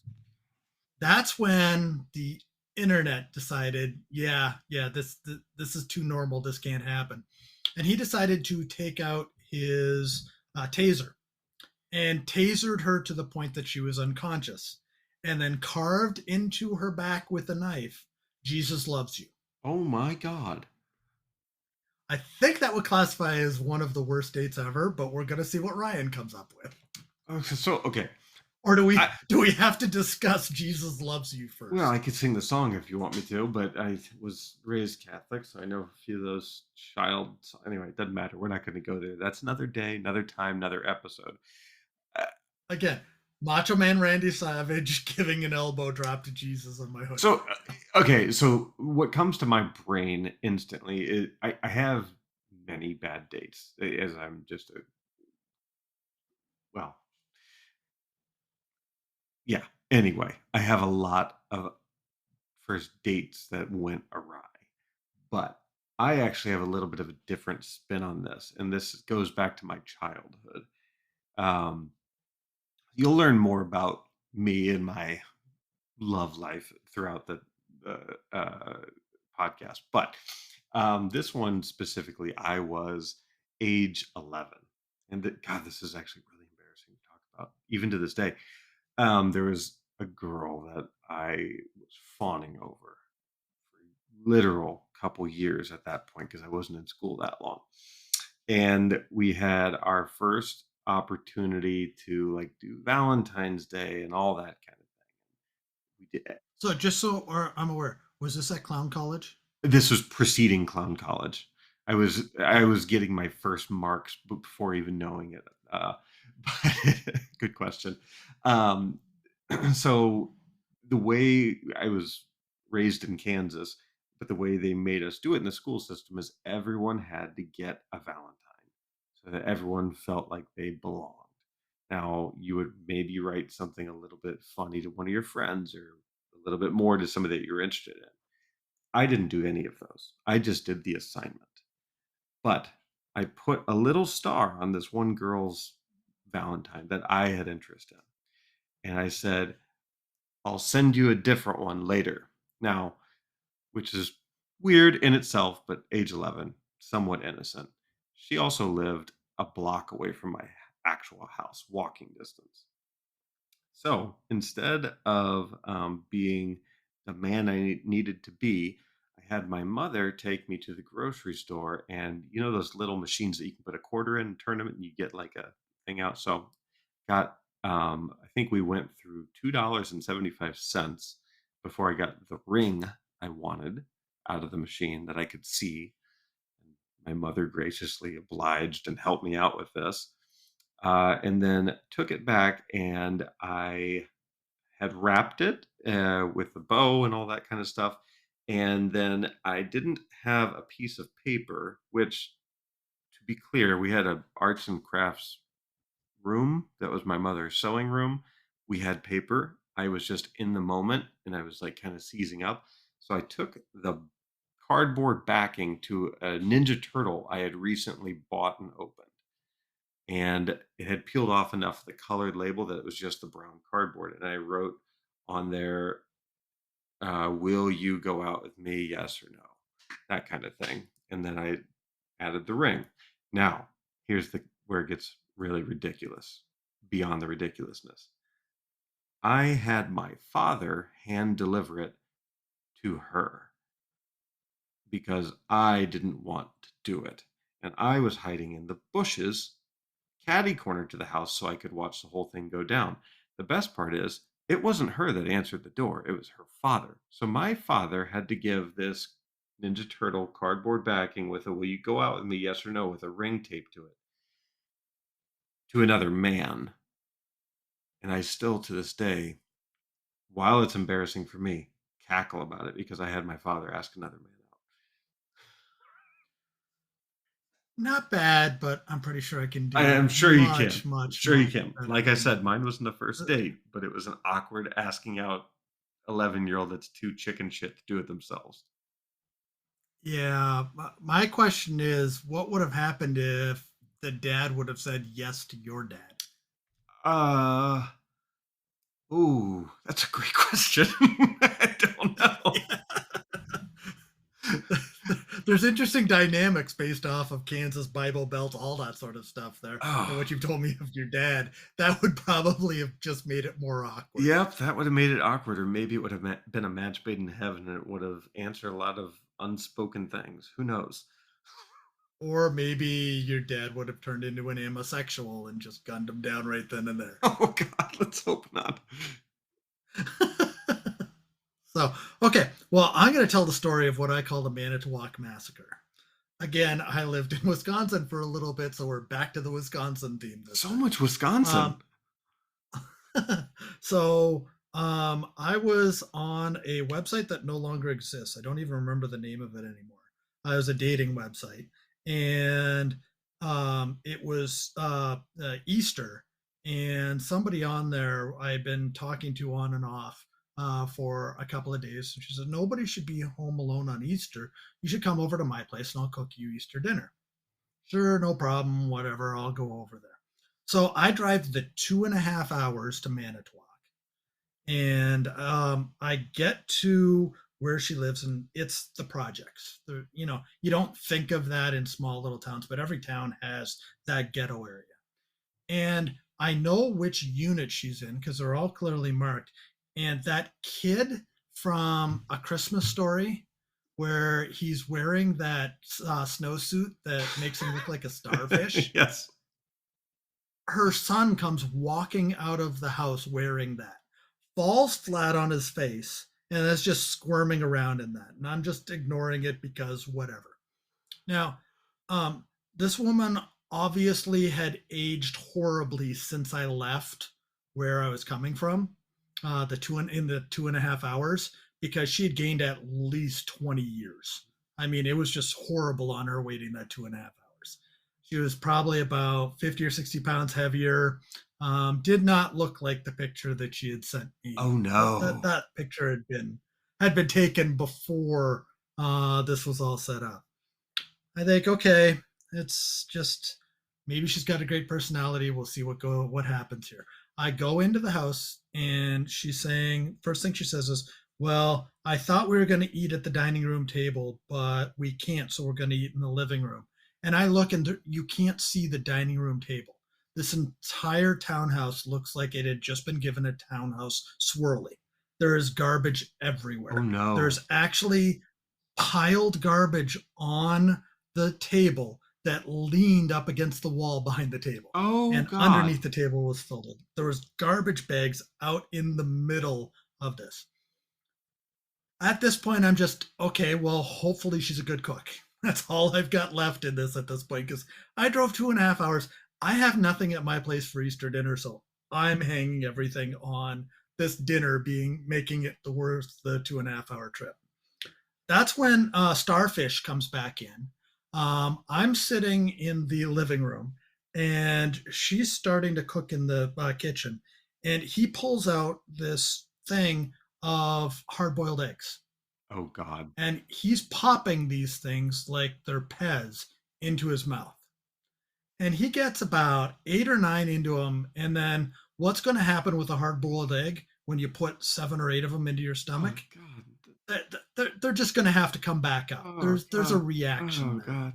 That's when the internet decided, yeah, this is too normal. This can't happen. And he decided to take out his taser and tasered her to the point that she was unconscious, and then carved into her back with a knife, Jesus loves you. Oh my God. I think that would classify as one of the worst dates ever, but we're gonna see what Ryan comes up with. So okay. Or do we I do we have to discuss Jesus loves you Well, I first? could sing the song if you want me to, but I was raised Catholic, so I know a few of those Anyway, it doesn't matter. We're not going to go there. That's another day, another time, another episode. Uh, Again, Macho Man Randy Savage giving an elbow drop to Jesus on my hoodie. so, okay. So, what comes to my brain instantly is I have many bad dates, as I'm just a, well, yeah. Anyway, I have a lot of first dates that went awry. But I actually have a little bit of a different spin on this, and this goes back to my childhood. Um, you'll learn more about me and my love life throughout the podcast, but this one specifically, I was age 11, and God, this is actually really embarrassing to talk about, even to this day. There was a girl that I was fawning over for literal couple years at that point because I wasn't in school that long. And we had our first opportunity to like do Valentine's Day and all that kind of thing. We did. So just so or I'm aware, was this at Clown College? This was preceding clown college. I was getting my first marks before even knowing it. But good question. Um, so the way I was raised in Kansas, but the way they made us do it in the school system is everyone had to get a Valentine so that everyone felt like they belonged. Now, you would maybe write something a little bit funny to one of your friends or a little bit more to somebody that you're interested in. I didn't do any of those. I just did the assignment. But I put a little star on this one girl's Valentine that I had interest in. And I said, I'll send you a different one later. Now, which is weird in itself, but age 11, somewhat innocent. She also lived a block away from my actual house, walking distance. So instead of being the man I needed to be, I had my mother take me to the grocery store, and you know those little machines that you can put a quarter in, turn them, and you get like a thing out. So got I think we went through $2.75 before I got the ring I wanted out of the machine that I could see. My mother graciously obliged and helped me out with this. And then took it back, and I had wrapped it with a bow and all that kind of stuff. And then I didn't have a piece of paper, which, to be clear, we had a arts and crafts room that was my mother's sewing room. We had paper. I was just in the moment and I was like kind of seizing up. So I took the cardboard backing to a Ninja Turtle I had recently bought and opened. And it had peeled off enough the colored label that it was just the brown cardboard. And I wrote on there, will you go out with me? Yes or no? That kind of thing. And then I added the ring. Now, here's the where it gets really ridiculous, beyond the ridiculousness. I had my father hand deliver it to her because I didn't want to do it. And I was hiding in the bushes catty corner to the house so I could watch the whole thing go down. The best part is, it wasn't her that answered the door, it was her father. So my father had to give this Ninja Turtle cardboard backing with a "Will you go out with me, yes or no?" with a ring taped to it, to another man. And I still, to this day, while it's embarrassing for me, cackle about it because I had my father ask another man out. Not bad, but I'm pretty sure I can I do am sure you can. much, I'm much, sure you much can. better Like I than said, mine wasn't the first that. date, but it was an awkward asking out 11-year-old that's too chicken shit to do it themselves. Yeah, my question is, what would have happened if the dad would have said yes to your dad? Uh, ooh, that's a great question. I don't know. There's interesting dynamics based off of Kansas Bible Belt, all that sort of stuff there. And Oh, what you've told me of your dad, that would probably have just made it more awkward. yep, that would have made it awkward, or maybe it would have been a match made in heaven and it would have answered a lot of unspoken things. Who knows? Or maybe your dad would have turned into an homosexual and just gunned him down right then and there. Oh, God, let's hope not. So, okay. Well, I'm going to tell the story of what I call the Manitowoc Massacre. Again, I lived in Wisconsin for a little bit, so we're back to the Wisconsin theme this So time. much Wisconsin. Um, so, I was on a website that no longer exists. I don't even remember the name of it anymore. It was a dating website, and it was Easter, and somebody on there I'd been talking to on and off for a couple of days. And she said, "Nobody should be home alone on Easter. You should come over to my place and I'll cook you Easter dinner." Sure, no problem, whatever, I'll go over there. So I drive the 2.5 hours to Manitowoc, and I get to where she lives, and it's the projects. You don't think of that in small little towns, but every town has that ghetto area. And I know which unit she's in because they're all clearly marked. And that kid from A Christmas Story, where he's wearing that snowsuit that makes him look like a starfish, Yes. her son comes walking out of the house wearing that, falls flat on his face, and is just squirming around in that. And I'm just ignoring it because whatever. Now, um, this woman obviously had aged horribly since I left where I was coming from, in the 2.5 hours, because she had gained at least 20 years. I mean, it was just horrible on her waiting that 2.5 hours. She was probably about 50 or 60 pounds heavier. Did not look like the picture that she had sent me. Oh, That no. picture had been taken before this was all set up. I think, okay, it's just maybe she's got a great personality. We'll see what happens here. I go into the house and she's saying, first thing she says is, "Well, I thought we were going to eat at the dining room table, but we can't, so we're going to eat in the living room." And I look, and you can't see the dining room table. This entire townhouse looks like it had just been given a townhouse swirly. There is garbage Oh, everywhere. no. There's actually piled garbage on the table that leaned up against the wall behind the table. Oh, And God. underneath the table was filled. There was garbage bags out in the middle of this. At this point, I'm just, okay, well, hopefully she's a good cook. That's all I've got left in this at this point because I drove 2.5 hours. I have nothing at my place for Easter dinner, so I'm hanging everything on this dinner being making it the worst the 2.5 hour trip. That's when Starfish comes back in. I'm sitting in the living room, and she's starting to cook in the kitchen, and he pulls out this thing of hard-boiled eggs, Oh, God. and he's popping these things like they're Pez into his mouth. And he gets about 8 or 9 into them, and then what's going to happen with a hard-boiled egg when you put 7 or 8 of them into your Oh, stomach? God. They're just going to have to come back out. Oh, There's a God. reaction Oh, there. God.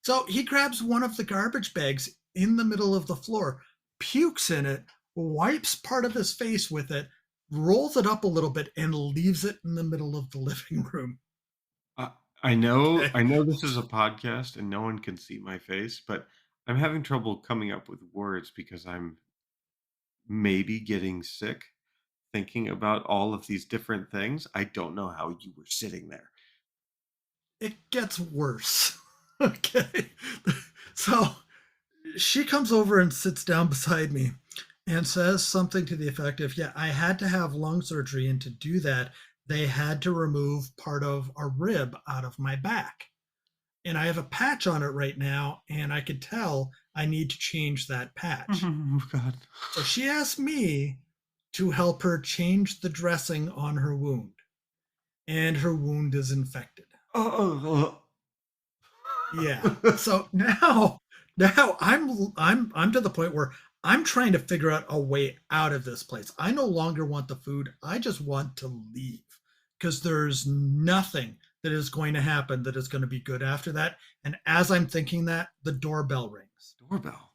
So he grabs one of the garbage bags in the middle of the floor, pukes in it, wipes part of his face with it, rolls it up a little bit, and leaves it in the middle of the living room. Uh, I know Okay. I know this is a podcast and no one can see my face, but I'm having trouble coming up with words because I'm maybe getting sick thinking about all of these different things. I don't know how you were sitting there. It gets worse. Okay. So she comes over and sits down beside me and says something to the effect of, yeah, I had to have lung surgery. And to do that, they had to remove part of a rib out of my back. And I have a patch on it right now. And I could tell I need to change that patch. Oh God. So she asked me to help her change the dressing on her wound. And her wound is infected. Oh, Yeah. So now I'm to the point where I'm trying to figure out a way out of this place. I no longer want the food. I just want to leave because there's nothing that is going to happen that is going to be good after that. And as I'm thinking that, the doorbell rings. doorbell.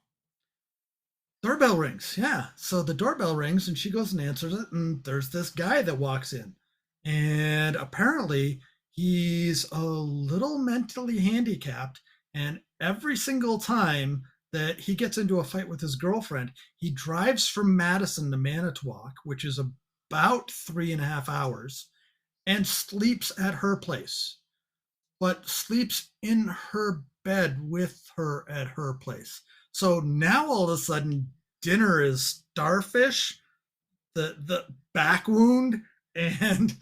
Doorbell rings. Yeah. So the doorbell rings and she goes and answers it. And there's this guy that walks in. And apparently he's a little mentally handicapped. And every single time that he gets into a fight with his girlfriend, he drives from Madison to Manitowoc, which is about 3.5 hours, and sleeps at her place, but sleeps in her bed with her at her place. So now all of a sudden, dinner is starfish, the back wound, and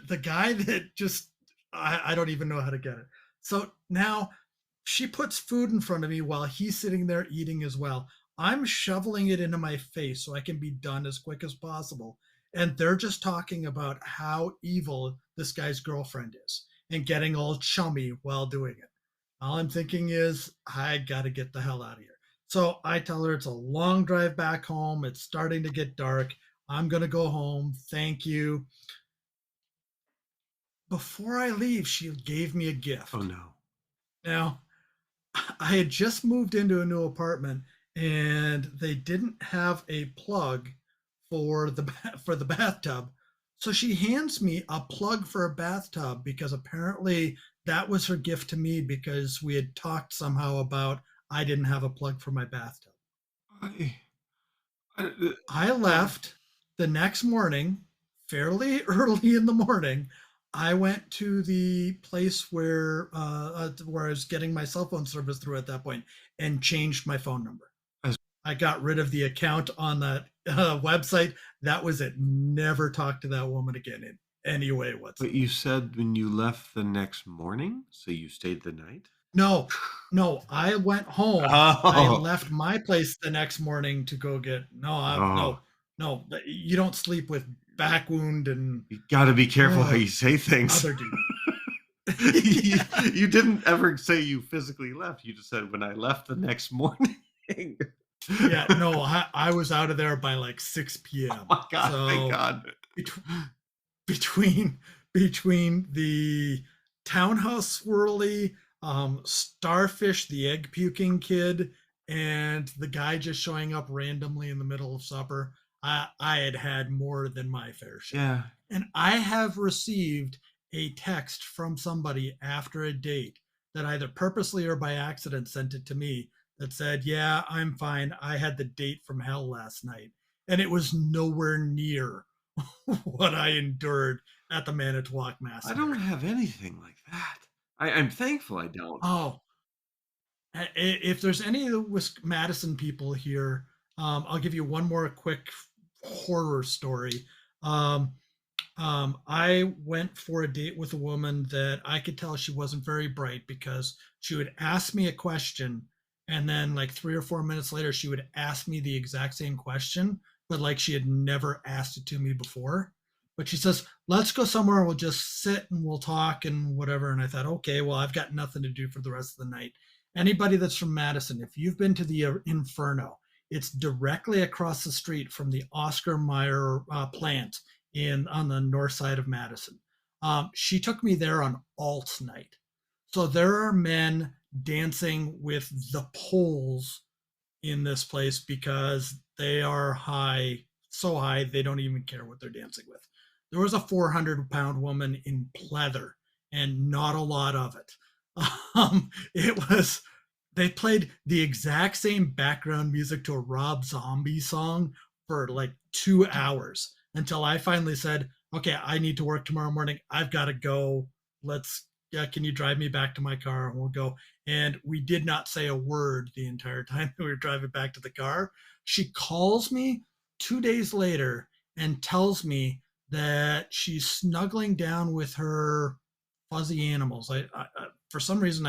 the guy that just I don't even know how to get it. So now she puts food in front of me while he's sitting there eating as well. I'm shoveling it into my face so I can be done as quick as possible. And they're just talking about how evil this guy's girlfriend is and getting all chummy while doing it. All I'm thinking is, I got to get the hell out of here. So I tell her it's a long drive back home. It's starting to get dark. I'm going to go home. Thank you. Before I leave, she gave me a Oh gift. no. Now, I had just moved into a new apartment and they didn't have a plug for the bathtub. So she hands me a plug for a bathtub because apparently that was her gift to me because we had talked somehow about I didn't have a plug for my bathtub. I, I left the next morning, fairly early in the morning. I went to the place where I was getting my cell phone service through at that point and changed my phone number. as, I got rid of the account on that website. That was it. Never talked to that woman again in any way but whatsoever. you said when you left the next morning, so you stayed the night? No, no, I went home. I Oh, left my place the next morning to go get oh, no, no. You don't sleep with back wound and you got to be careful how uh, you say things. other dude. you, Yeah, you didn't ever say you physically left. You just said when I left the next morning. yeah. Oh No, I was out of there by like 6 p.m. my God, thank So God. bet- between between the townhouse swirly, starfish, the egg puking kid, and the guy just showing up randomly in the middle of supper, I had had more than my fair share. Yeah. And I have received a text from somebody after a date that either purposely or by accident sent it to me that said, yeah, I'm fine. I had the date from hell last night. And it was nowhere near what I endured at the Manitowoc I Massacre. don't have anything like that. I'm thankful I don't. Oh, if there's any of the Madison people here, I'll give you one more quick horror story. Um, I went for a date with a woman that I could tell she wasn't very bright because she would ask me a question, and then like 3 or 4 minutes later, she would ask me the exact same question, but like she had never asked it to me before. But she says, "Let's go somewhere. We'll just sit and we'll talk and whatever." And I thought, okay, well, I've got nothing to do for the rest of the night. Anybody that's from Madison, if you've been to the Inferno, it's directly across the street from the Oscar Mayer plant in on the north side of Madison. She took me there on alt night. So there are men dancing with the poles in this place because they are high, so high they don't even care what they're dancing with. There was a 400-pound woman in pleather and not a lot of it. It was they played the exact same background music to a Rob Zombie song for like 2 hours until I finally said, okay, I need to work tomorrow morning. I've got to go. Let's, yeah, can you drive me back to my car? And we'll go. And we did not say a word the entire time we were driving back to the car. She calls me 2 days later and tells me that she's snuggling down with her fuzzy animals. For some reason,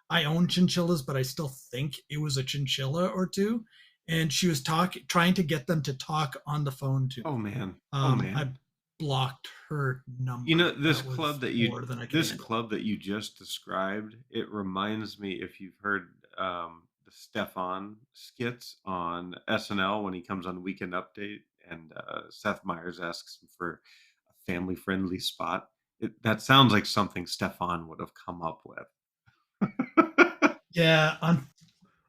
I own chinchillas, but I still think it was a chinchilla or two. And she was trying to get them to talk on the phone to Oh me. man. Oh I man. blocked her You know, number. this That club was that you more than I could this handle. club that you just described, it reminds me if you've heard the Stefan skits on SNL when he comes on Weekend Update and Seth Meyers asks him for a family friendly spot. That sounds like something Stefan would have come up with. Yeah,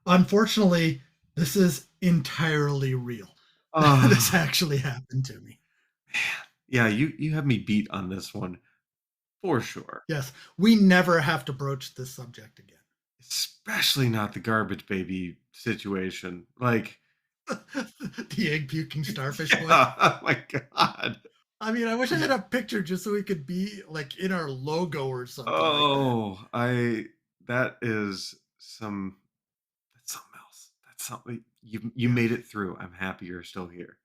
unfortunately, this is entirely real. This Oh, actually happened to me. yeah, you have me beat on this one for sure. Yes, we never have to broach this subject again. Especially not the garbage baby situation. Like, The egg puking starfish boy. yeah, oh my god. I mean, I wish I had a picture just so we could be like in our logo or something like that. Oh, I that is some that's something else. That's something you made Yes. it through. I'm happy you're still here.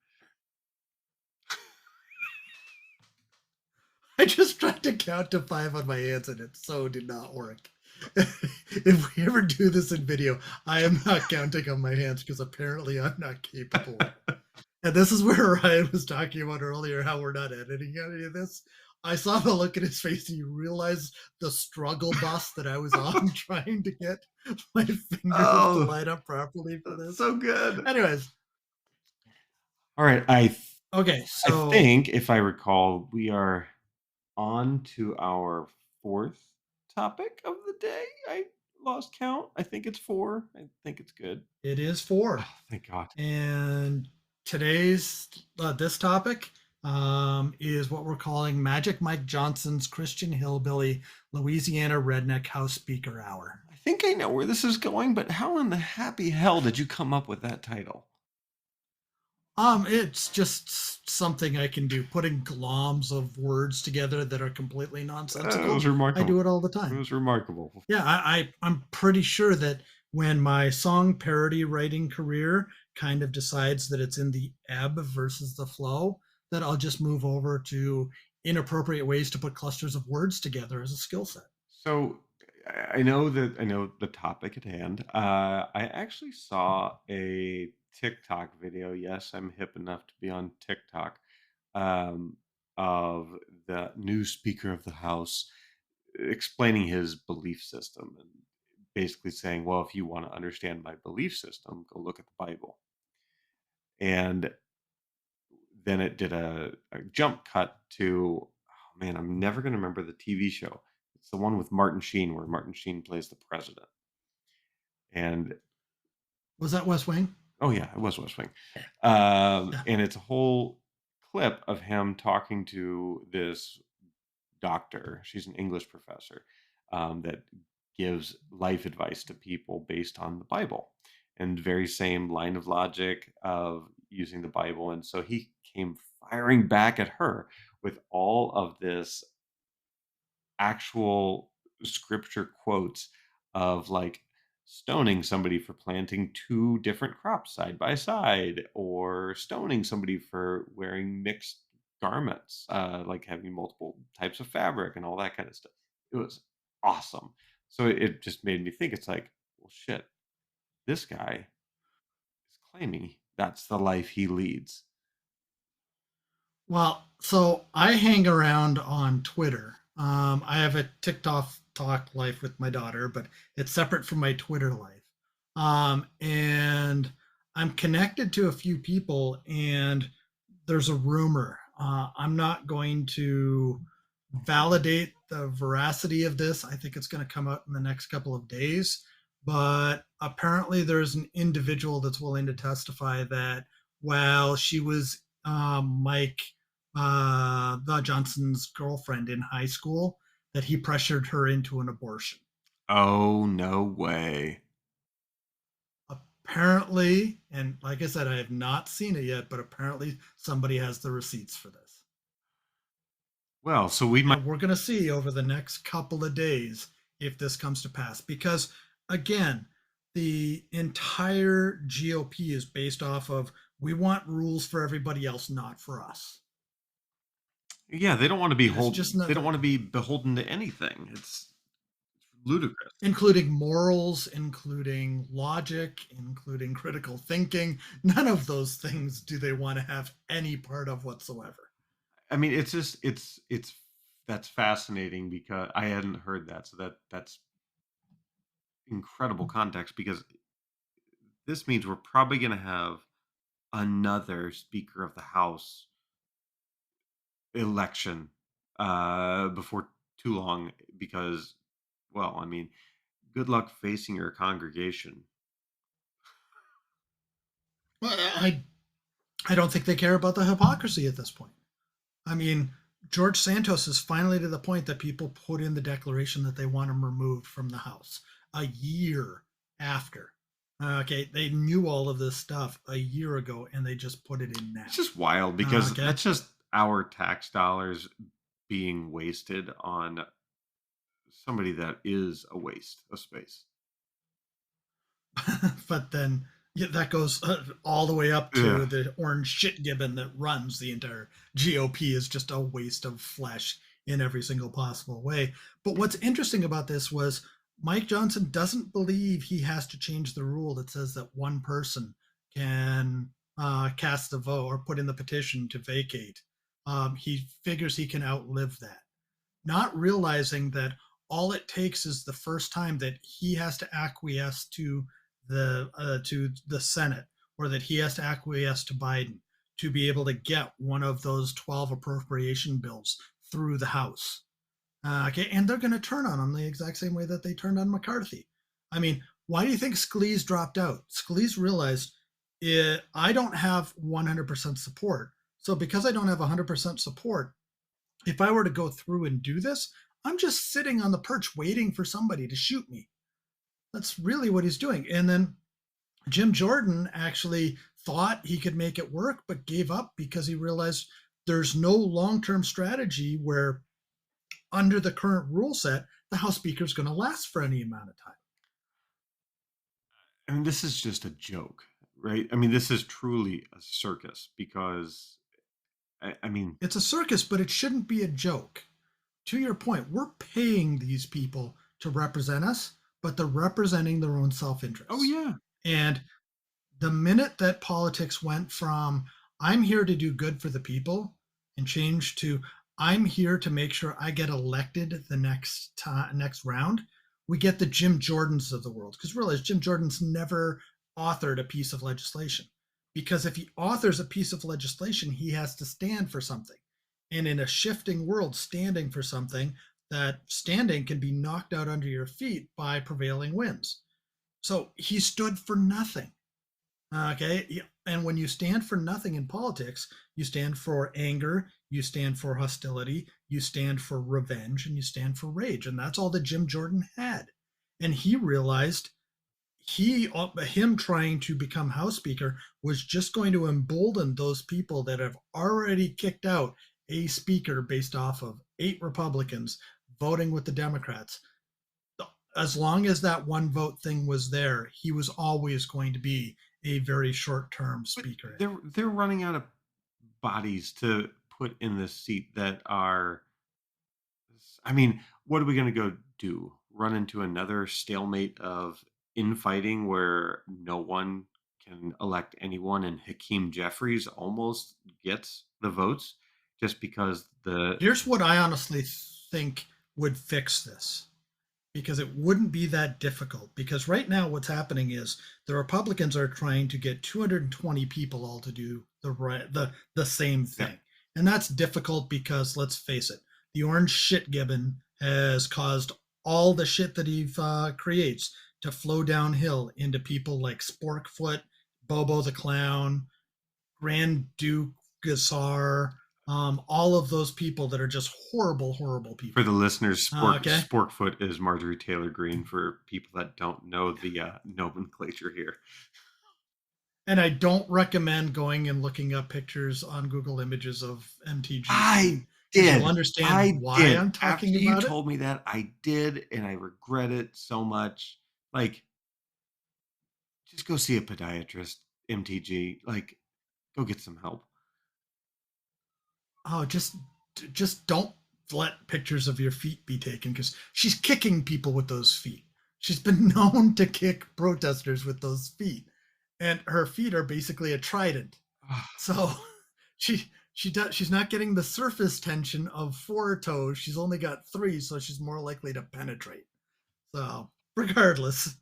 I just tried to count to five on my hands and it so did not work. If we ever do this in video, I am not counting on my hands because apparently I'm not capable. And this is where Ryan was talking about earlier how we're not editing any of this. I saw the look in his face and you realize the struggle bus that I was on trying to get my fingers to Oh, line up properly for that's this. so good. Anyways, All right, okay, I so think if I recall, we are on to our fourth topic of the day. I lost count. I think it's four. I think it's good. it is four. Oh, thank God. And today's this topic is what we're calling Magic Mike Johnson's Christian Hillbilly Louisiana Redneck House Speaker Hour. I think I know where this is going, but how in the happy hell did you come up with that title? It's just something I can do, putting gloms of words together that are completely It was nonsensical. I remarkable. do it all the It time. was remarkable. Yeah, I'm pretty sure that when my song parody writing career kind of decides that it's in the ebb versus the flow, that I'll just move over to inappropriate ways to put clusters of words together as a skill set. So I know the topic at hand. I actually saw a TikTok video. Yes, I'm hip enough to be on TikTok. Um, of the new Speaker of the House explaining his belief system and basically saying, "Well, if you want to understand my belief system, go look at the Bible." And then it did a jump cut to, oh man, I'm never going to remember the TV show. It's the one with Martin Sheen where Martin Sheen plays the president. And Was that West Wing? oh yeah, it was West Wing. Yeah. And it's a whole clip of him talking to this doctor. She's an English professor that gives life advice to people based on the Bible and very same line of logic of using the Bible. And so he came firing back at her with all of this actual scripture quotes of like stoning somebody for planting two different crops side by side or stoning somebody for wearing mixed garments, like having multiple types of fabric and all that kind of stuff. It was awesome. So it just made me think it's like, well, shit, this guy is claiming that's the life he leads. Well, so I hang around on Twitter. I have a TikTok talk life with my daughter, but it's separate from my Twitter life. And I'm connected to a few people, and there's a rumor. I'm not going to validate the veracity of this. I think it's going to come out in the next couple of days. But apparently, there's an individual that's willing to testify that while she was Mike Johnson's girlfriend in high school, that he pressured her into an abortion. Oh, no way. Apparently, and like I said, I have not seen it yet, but apparently somebody has the receipts for this. Well, so we might. And we're going to see over the next couple of days if this comes to pass. Because, again, the entire GOP is based off of we want rules for everybody else, not for us. Yeah, they don't want to be And it's just they not, don't want to be beholden to anything. It's ludicrous. including morals, including logic, including critical thinking. None of those things do they want to have any part of whatsoever. I mean, it's just it's that's fascinating because I hadn't heard that. So that's incredible context because this means we're probably going to have another Speaker of the House election before too long because, well, I mean, good luck facing your congregation. Well, I don't think they care about the hypocrisy at this point. I mean, George Santos is finally to the point that people put in the declaration that they want him removed from the House a year after. Okay, they knew all of this stuff a year ago and they just put it in It's now. just wild because Okay. that's just our tax dollars being wasted on somebody that is a waste of space. But then yeah, that goes all the way up Yeah. to the orange shit gibbon that runs the entire GOP is just a waste of flesh in every single possible way. But what's interesting about this was Mike Johnson doesn't believe he has to change the rule that says that one person can cast the vote or put in the petition to vacate. He figures he can outlive that, not realizing that all it takes is the first time that he has to acquiesce to the Senate, or that he has to acquiesce to Biden to be able to get one of those 12 appropriation bills through the House. Okay, and they're going to turn on him the exact same way that they turned on McCarthy. I mean, why do you think Scalise dropped out? Scalise realized I don't have 100% support. So because I don't have 100% support, if I were to go through and do this, I'm just sitting on the perch waiting for somebody to shoot me. That's really what he's doing. And then Jim Jordan actually thought he could make it work, but gave up because he realized there's no long term strategy where, under the current rule set, the House Speaker is going to last for any amount of time. I mean, this is just a joke, right? I mean, this is truly a circus because, I mean, It's a circus, but it shouldn't be a joke. To your point, we're paying these people to represent us, but they're representing their own self oh, interests. yeah. And the minute that politics went from I'm here to do good for the people and change to I'm here to make sure I get elected the next round, we get the Jim Jordans of the world. Because realize Jim Jordan's never authored a piece of legislation. Because if he authors a piece of legislation, he has to stand for something. And in a shifting world, standing for something, that standing can be knocked out under your feet by prevailing winds. So he stood for nothing. Okay. Yeah. And when you stand for nothing in politics, you stand for anger, you stand for hostility, you stand for revenge, and you stand for rage. And that's all that Jim Jordan had. And he realized him trying to become House Speaker was just going to embolden those people that have already kicked out a speaker based off of 8 Republicans voting with the Democrats. As long as that one vote thing was there, he was always going to be a very short term But speaker they're running out of bodies to put in this seat that are. I mean, what are we going to go do? Run into another stalemate of infighting where no one can elect anyone, and Hakeem Jeffries almost gets the votes just because the. Here's what I honestly think would fix this, because it wouldn't be that difficult. Because right now, what's happening is the Republicans are trying to get 220 people all to do the same Yeah, thing, and that's difficult because let's face it, the orange shit gibbon has caused all the shit that he creates to flow downhill into people like Sporkfoot, Bobo the Clown, Grand Duke Gassar, all of those people that are just horrible, horrible for the people. listeners, Okay. Sporkfoot is Marjorie Taylor Greene for people that don't know the nomenclature here. And I don't recommend going and looking up pictures on Google Images of MTG I scene because you'll did. understand I why did. I'm After talking you about it. told me that, I did, and I regret it so much. Like, just go see a podiatrist, MTG. Like, go get some help. Oh, just don't let pictures of your feet be taken because she's kicking people with those feet. She's been known to kick protesters with those feet, and her feet are basically a trident. So she's not getting the surface tension of four toes. She's only got three, so she's more likely to penetrate. So regardless,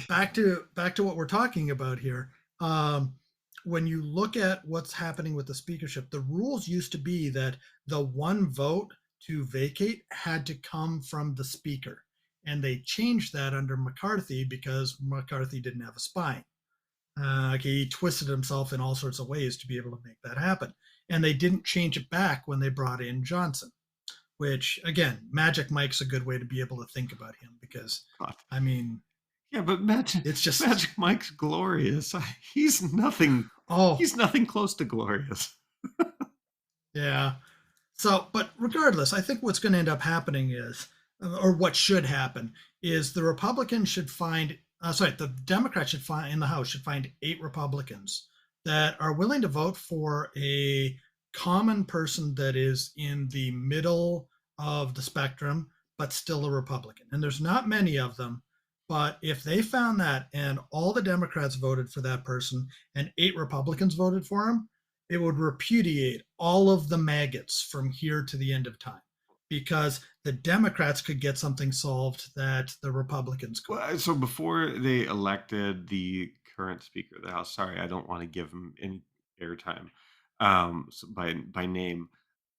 back to what we're talking about here. Um, when you look at what's happening with the speakership, the rules used to be that the one vote to vacate had to come from the speaker, and they changed that under McCarthy because McCarthy didn't have a spine. He twisted himself in all sorts of ways to be able to make that happen, and they didn't change it back when they brought in Johnson. Which again, Magic Mike's a good way to be able to think about him because, God. I mean, Yeah, but Magic it's just Magic Mike's glorious. He's nothing. oh He's nothing close to glorious. yeah. So, but regardless, I think what's going to end up happening is, or what should happen, is the Republicans should find, the Democrats should find in the House should find 8 Republicans that are willing to vote for a common person that is in the middle of the spectrum, but still a Republican. And there's not many of them. But if they found that and all the Democrats voted for that person and 8 Republicans voted for him, it would repudiate all of the maggots from here to the end of time because the Democrats could get something solved that the Republicans couldn't. Well, so before they elected the current Speaker of the House, sorry, I don't want to give him any airtime, so by name.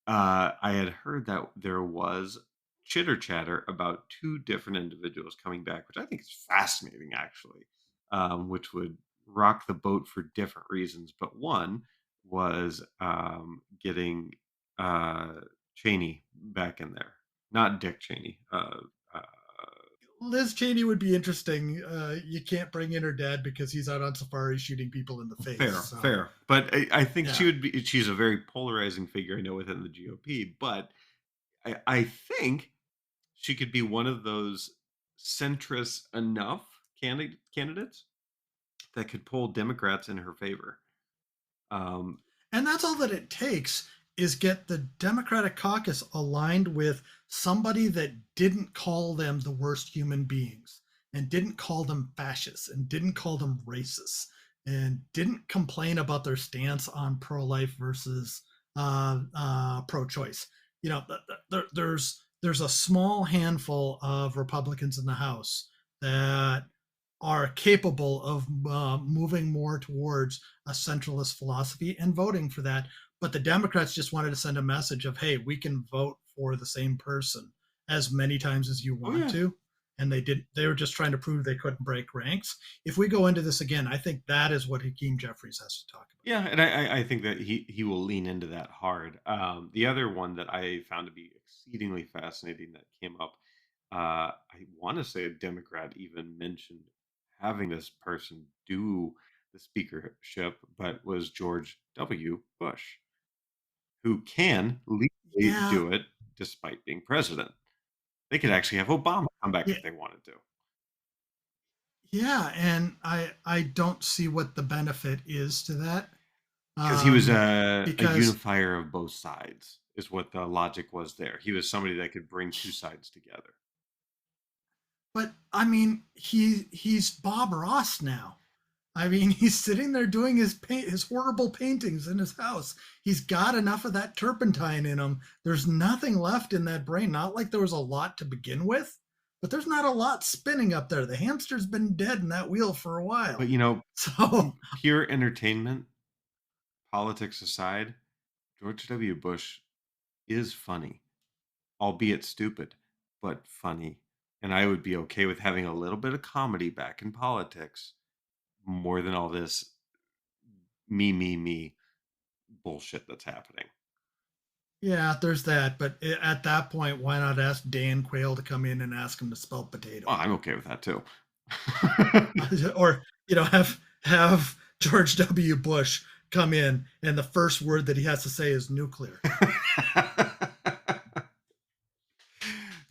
I had heard that there was chitter chatter about two different individuals coming back, which I think is fascinating, actually, which would rock the boat for different reasons. But one was getting uh, Cheney back in there, not Dick Cheney. Liz Cheney would be interesting. You can't bring in her dad because he's out on safari shooting people in the face. Fair, So, fair. But I think she yeah. would be. She's a very polarizing figure, I know, within the GOP. But I think she could be one of those centrist enough candidates that could pull Democrats in her favor. Um, And that's all that it takes is get the Democratic caucus aligned with somebody that didn't call them the worst human beings and didn't call them fascists and didn't call them racists and didn't complain about their stance on pro-life versus pro-choice. You know, there's a small handful of Republicans in the House that are capable of moving more towards a centralist philosophy and voting for that. But the Democrats just wanted to send a message of, hey, we can vote for the same person as many times as you oh want yeah, to. And they did. They were just trying to prove they couldn't break ranks. If we go into this again, I think that is what Hakeem Jeffries has to talk about. yeah, and I think that he will lean into that hard. The other one that I found to be exceedingly fascinating that came up, I want to say a Democrat even mentioned having this person do the speakership, but was George W. Bush, who can legally Yeah, do it despite being president. They could actually have Obama come back yeah, if they wanted to, yeah. And I don't see what the benefit is to that. because he was Um, a because unifier of both sides, is what the logic was there. He was somebody that could bring two sides together. but I mean, he's Bob Ross now. I mean, he's sitting there doing his horrible paintings in his house. He's got enough of that turpentine in him. There's nothing left in that brain. Not like there was a lot to begin with, but there's not a lot spinning up there. The hamster's been dead in that wheel for a But while. you know, So, pure entertainment, politics aside, George W. Bush is funny, albeit stupid, but funny. And I would be okay with having a little bit of comedy back in politics more than all this me bullshit that's happening. yeah, there's that. But at that point, why not ask Dan Quayle to come in and ask him to spell Oh, potato? I'm okay with that too. Or, have George W. Bush come in, and the first word that he has to say is nuclear.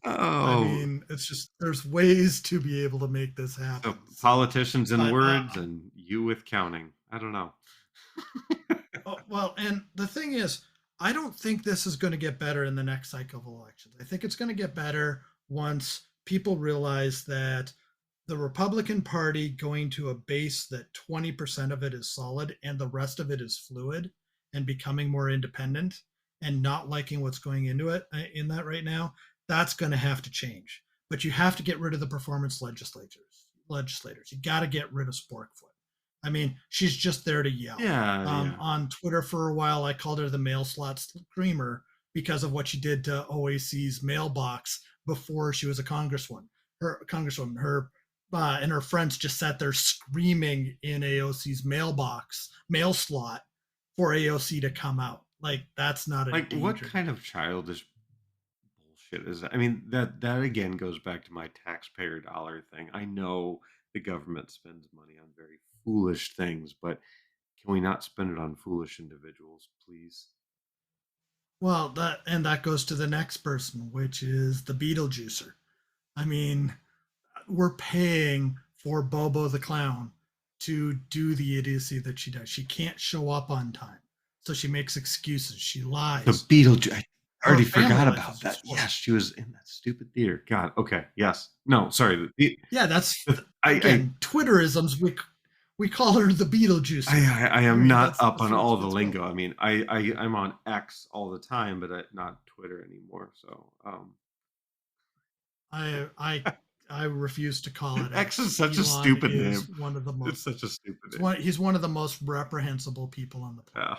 I Oh, mean, it's just there's ways to be able to make this so happen. So, politicians and but words and you with counting. I don't know. oh, well, and the thing is, I don't think this is going to get better in the next cycle of elections. I think it's going to get better once people realize that the Republican Party going to a base that 20% of it is solid and the rest of it is fluid and becoming more independent and not liking what's going into it in that right now, that's going to have to change. But you have to get rid of the performance legislators. You got to get rid of Sporkfoot. I mean, she's just there to yell. Yeah, yeah. On Twitter for a while, I called her the mail slot screamer because of what she did to OAC's mailbox before she was a congresswoman. Her and her friends just sat there screaming in AOC's mail slot for AOC to come out. Like that's not a Like, what danger to kind me. of childish bullshit is that? I mean, that again goes back to my taxpayer dollar thing. I know the government spends money on very foolish things, but can we not spend it on foolish individuals, please? Well, that goes to the next person, which is the Beetlejuicer. I mean, we're paying for Bobo the clown to do the idiocy that she does. She can't show up on time, so she makes excuses. She The lies. Beetlejuice. I Her already family forgot life about is that. just Yes, horrible. she was in that stupid theater. God. Okay. Yes. No. Sorry. Yeah, that's I again Twitterisms. We call her the Beetlejuicer. I I am mean, not up that's on all the that's what. lingo. I mean, I'm on X all the time, but not Twitter anymore. So, I I refuse to call it X X. is such a Elon stupid is name. one of the It's most. such a stupid It's name. one. He's one of the most reprehensible people on the planet. Yeah.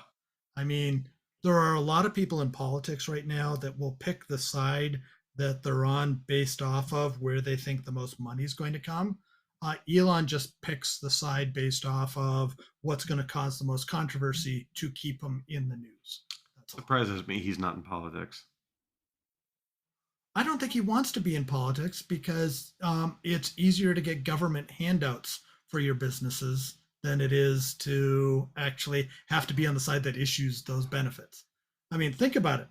I mean, there are a lot of people in politics right now that will pick the side that they're on based off of where they think the most money is going to come. Elon just picks the side based off of what's going to cause the most controversy to keep him in the news. That's all. Surprises me he's not in politics. I don't think he wants to be in politics because it's easier to get government handouts for your businesses than it is to actually have to be on the side that issues those benefits. I mean, think about it.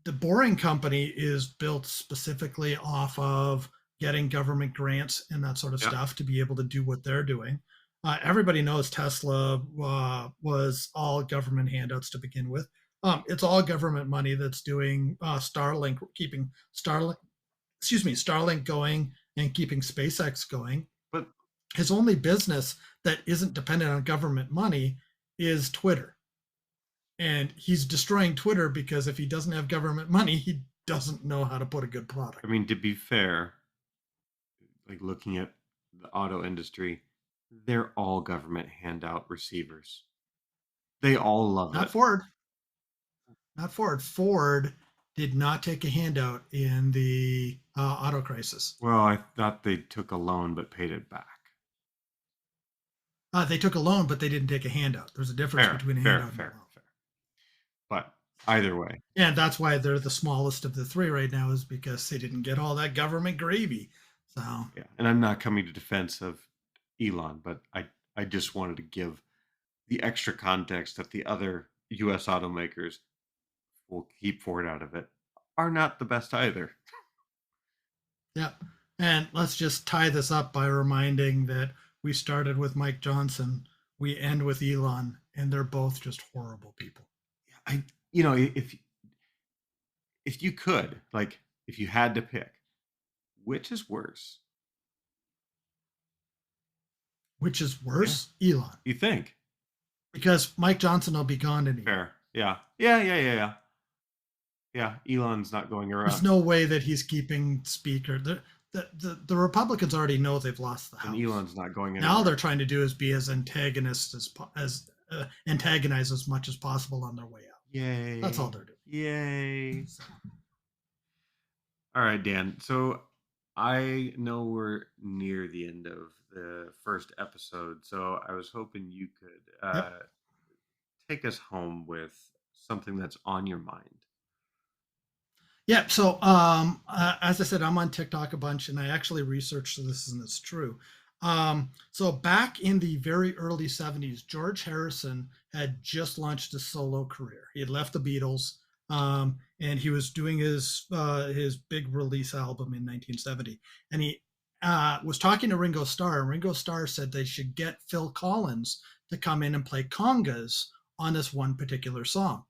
The Boring Company is built specifically off of getting government grants and that sort of Yeah. stuff to be able to do what they're doing. Everybody knows Tesla was all government handouts to begin with. It's all government money that's doing Starlink, keeping Starlink going and keeping SpaceX going. But His only business that isn't dependent on government money is Twitter, and he's destroying Twitter because if he doesn't have government money, he doesn't know how to put a good I product. mean, to be fair, like looking at the auto industry, they're all government handout receivers. They all love Not it. Ford. Not Ford. Ford did not take a handout in the auto crisis. Well, I thought they took a loan but paid it back. They took a loan, but they didn't take a handout. There's a difference Fair, between a fair, handout and a fair, loan. fair. But either way, And that's why they're the smallest of the three right now, is because they didn't get all that government gravy. So, yeah. And I'm not coming to defense of Elon, but I just wanted to give the extra context that the other U.S. automakers will keep Ford out of it are not the best either. yeah. And let's just tie this up by reminding that we started with Mike Johnson, we end with Elon, and they're both just horrible people. I, you know, if you could, like, if you had to pick, which is worse? Which is Yeah, worse? Elon. you think? Because Mike Johnson will be gone in a year. Fair. Yeah. Yeah. Yeah. Yeah. Yeah. Yeah. Elon's not going There's around, no way that he's keeping speaker. The Republicans already know they've lost the and House. Elon's not going Now they're anywhere. trying to do is be as antagonist as antagonize as much as possible on their way out. That's all Yay. they're doing. Yay. So, All right, Dan. So I know we're near the end of the first episode, so I was hoping you could yep. take us home with something that's on your mind. Yeah. So, as I said, I'm on TikTok a bunch, and I actually researched this, and it's true. So back in the very early 70s, George Harrison had just launched a solo career. He had left the Beatles, and he was doing his big release album in 1970. And he was talking to Ringo Starr, and Ringo Starr said they should get Phil Collins to come in and play congas on this one particular song.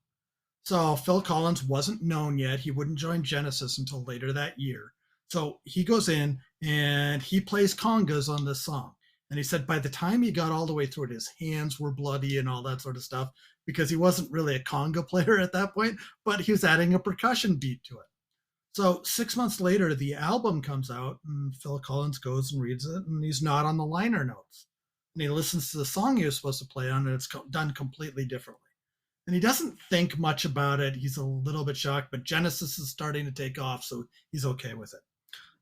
So Phil Collins wasn't known yet. He wouldn't join Genesis until later that year. So he goes in and he plays congas on this song. And he said by the time he got all the way through it, his hands were bloody and all that sort of stuff because he wasn't really a conga player at that point, but he was adding a percussion beat to it. So 6 months later, the album comes out, and Phil Collins goes and reads it, and he's not on the liner notes. And he listens to the song he was supposed to play on, and it's done completely differently. And he doesn't think much about it. He's a little bit shocked, but Genesis is starting to take off, so he's okay with it.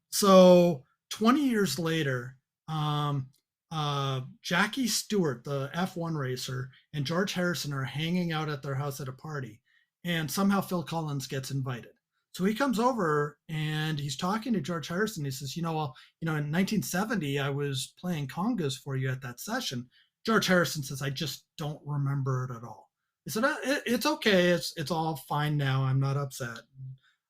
So 20 years later, Jackie Stewart, the F1 racer, and George Harrison are hanging out at their house at a party, and somehow Phil Collins gets invited. So he comes over and he's talking to George Harrison. He says, in 1970, I was playing congas for you at that session. George Harrison says, I just don't remember it at all. He said, it's okay. It's all fine now. I'm not upset.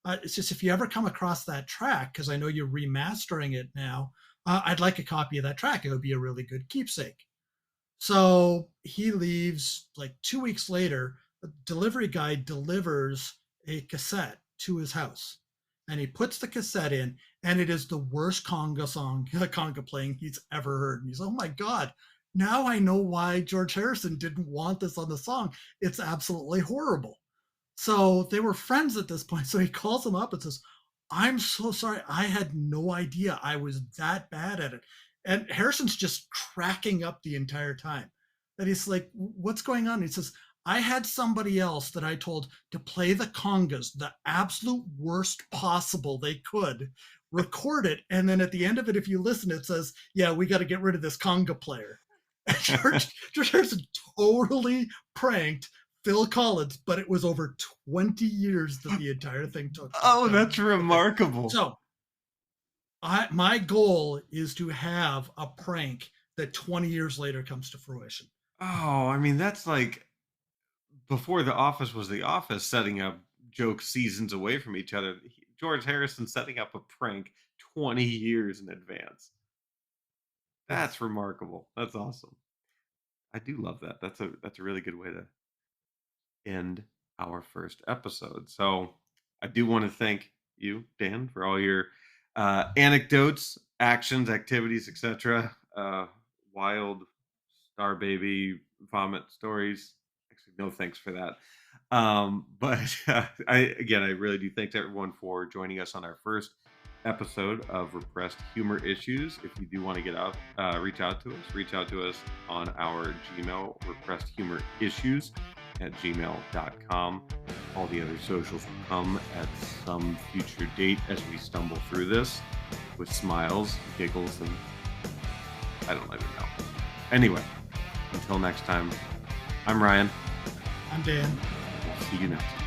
It's just if you ever come across that track, because I know you're remastering it now, I'd like a copy of that track. It would be a really good keepsake. So he leaves. Like 2 weeks later, a delivery guy delivers a cassette to his house. And he puts the cassette in, and it is the worst conga playing he's ever heard. And he's, oh my God, now I know why George Harrison didn't want this on the song. It's absolutely horrible. So they were friends at this point. So he calls him up and says, I'm so sorry. I had no idea I was that bad at it. And Harrison's just cracking up the entire time. And he's like, what's going on? He says, I had somebody else that I told to play the congas, the absolute worst possible they could, record it. And then at the end of it, if you listen, it says, yeah, we got to get rid of this conga player. And George Harrison totally pranked Phil Collins, but it was over 20 years that the entire thing took. Oh, that's remarkable. So my goal is to have a prank that 20 years later comes to fruition. Oh, I mean, that's like before The Office was The Office, setting up jokes seasons away from each other. George Harrison setting up a prank 20 years in advance. That's remarkable. That's awesome. I do love that. That's a really good way to end our first episode. So I do want to thank you, Dan, for all your anecdotes, actions, activities, etc. Wild star baby vomit stories. Actually, no thanks for that. But I really do thank everyone for joining us on our first episode of Repressed Humor Issues. If you do want to get out, reach out to us on our Gmail, Repressed Humor Issues at gmail.com. All the other socials will come at some future date as we stumble through this with smiles, giggles, and I don't even know. Anyway, until next time, I'm Ryan. I'm Dan. We'll see you next time.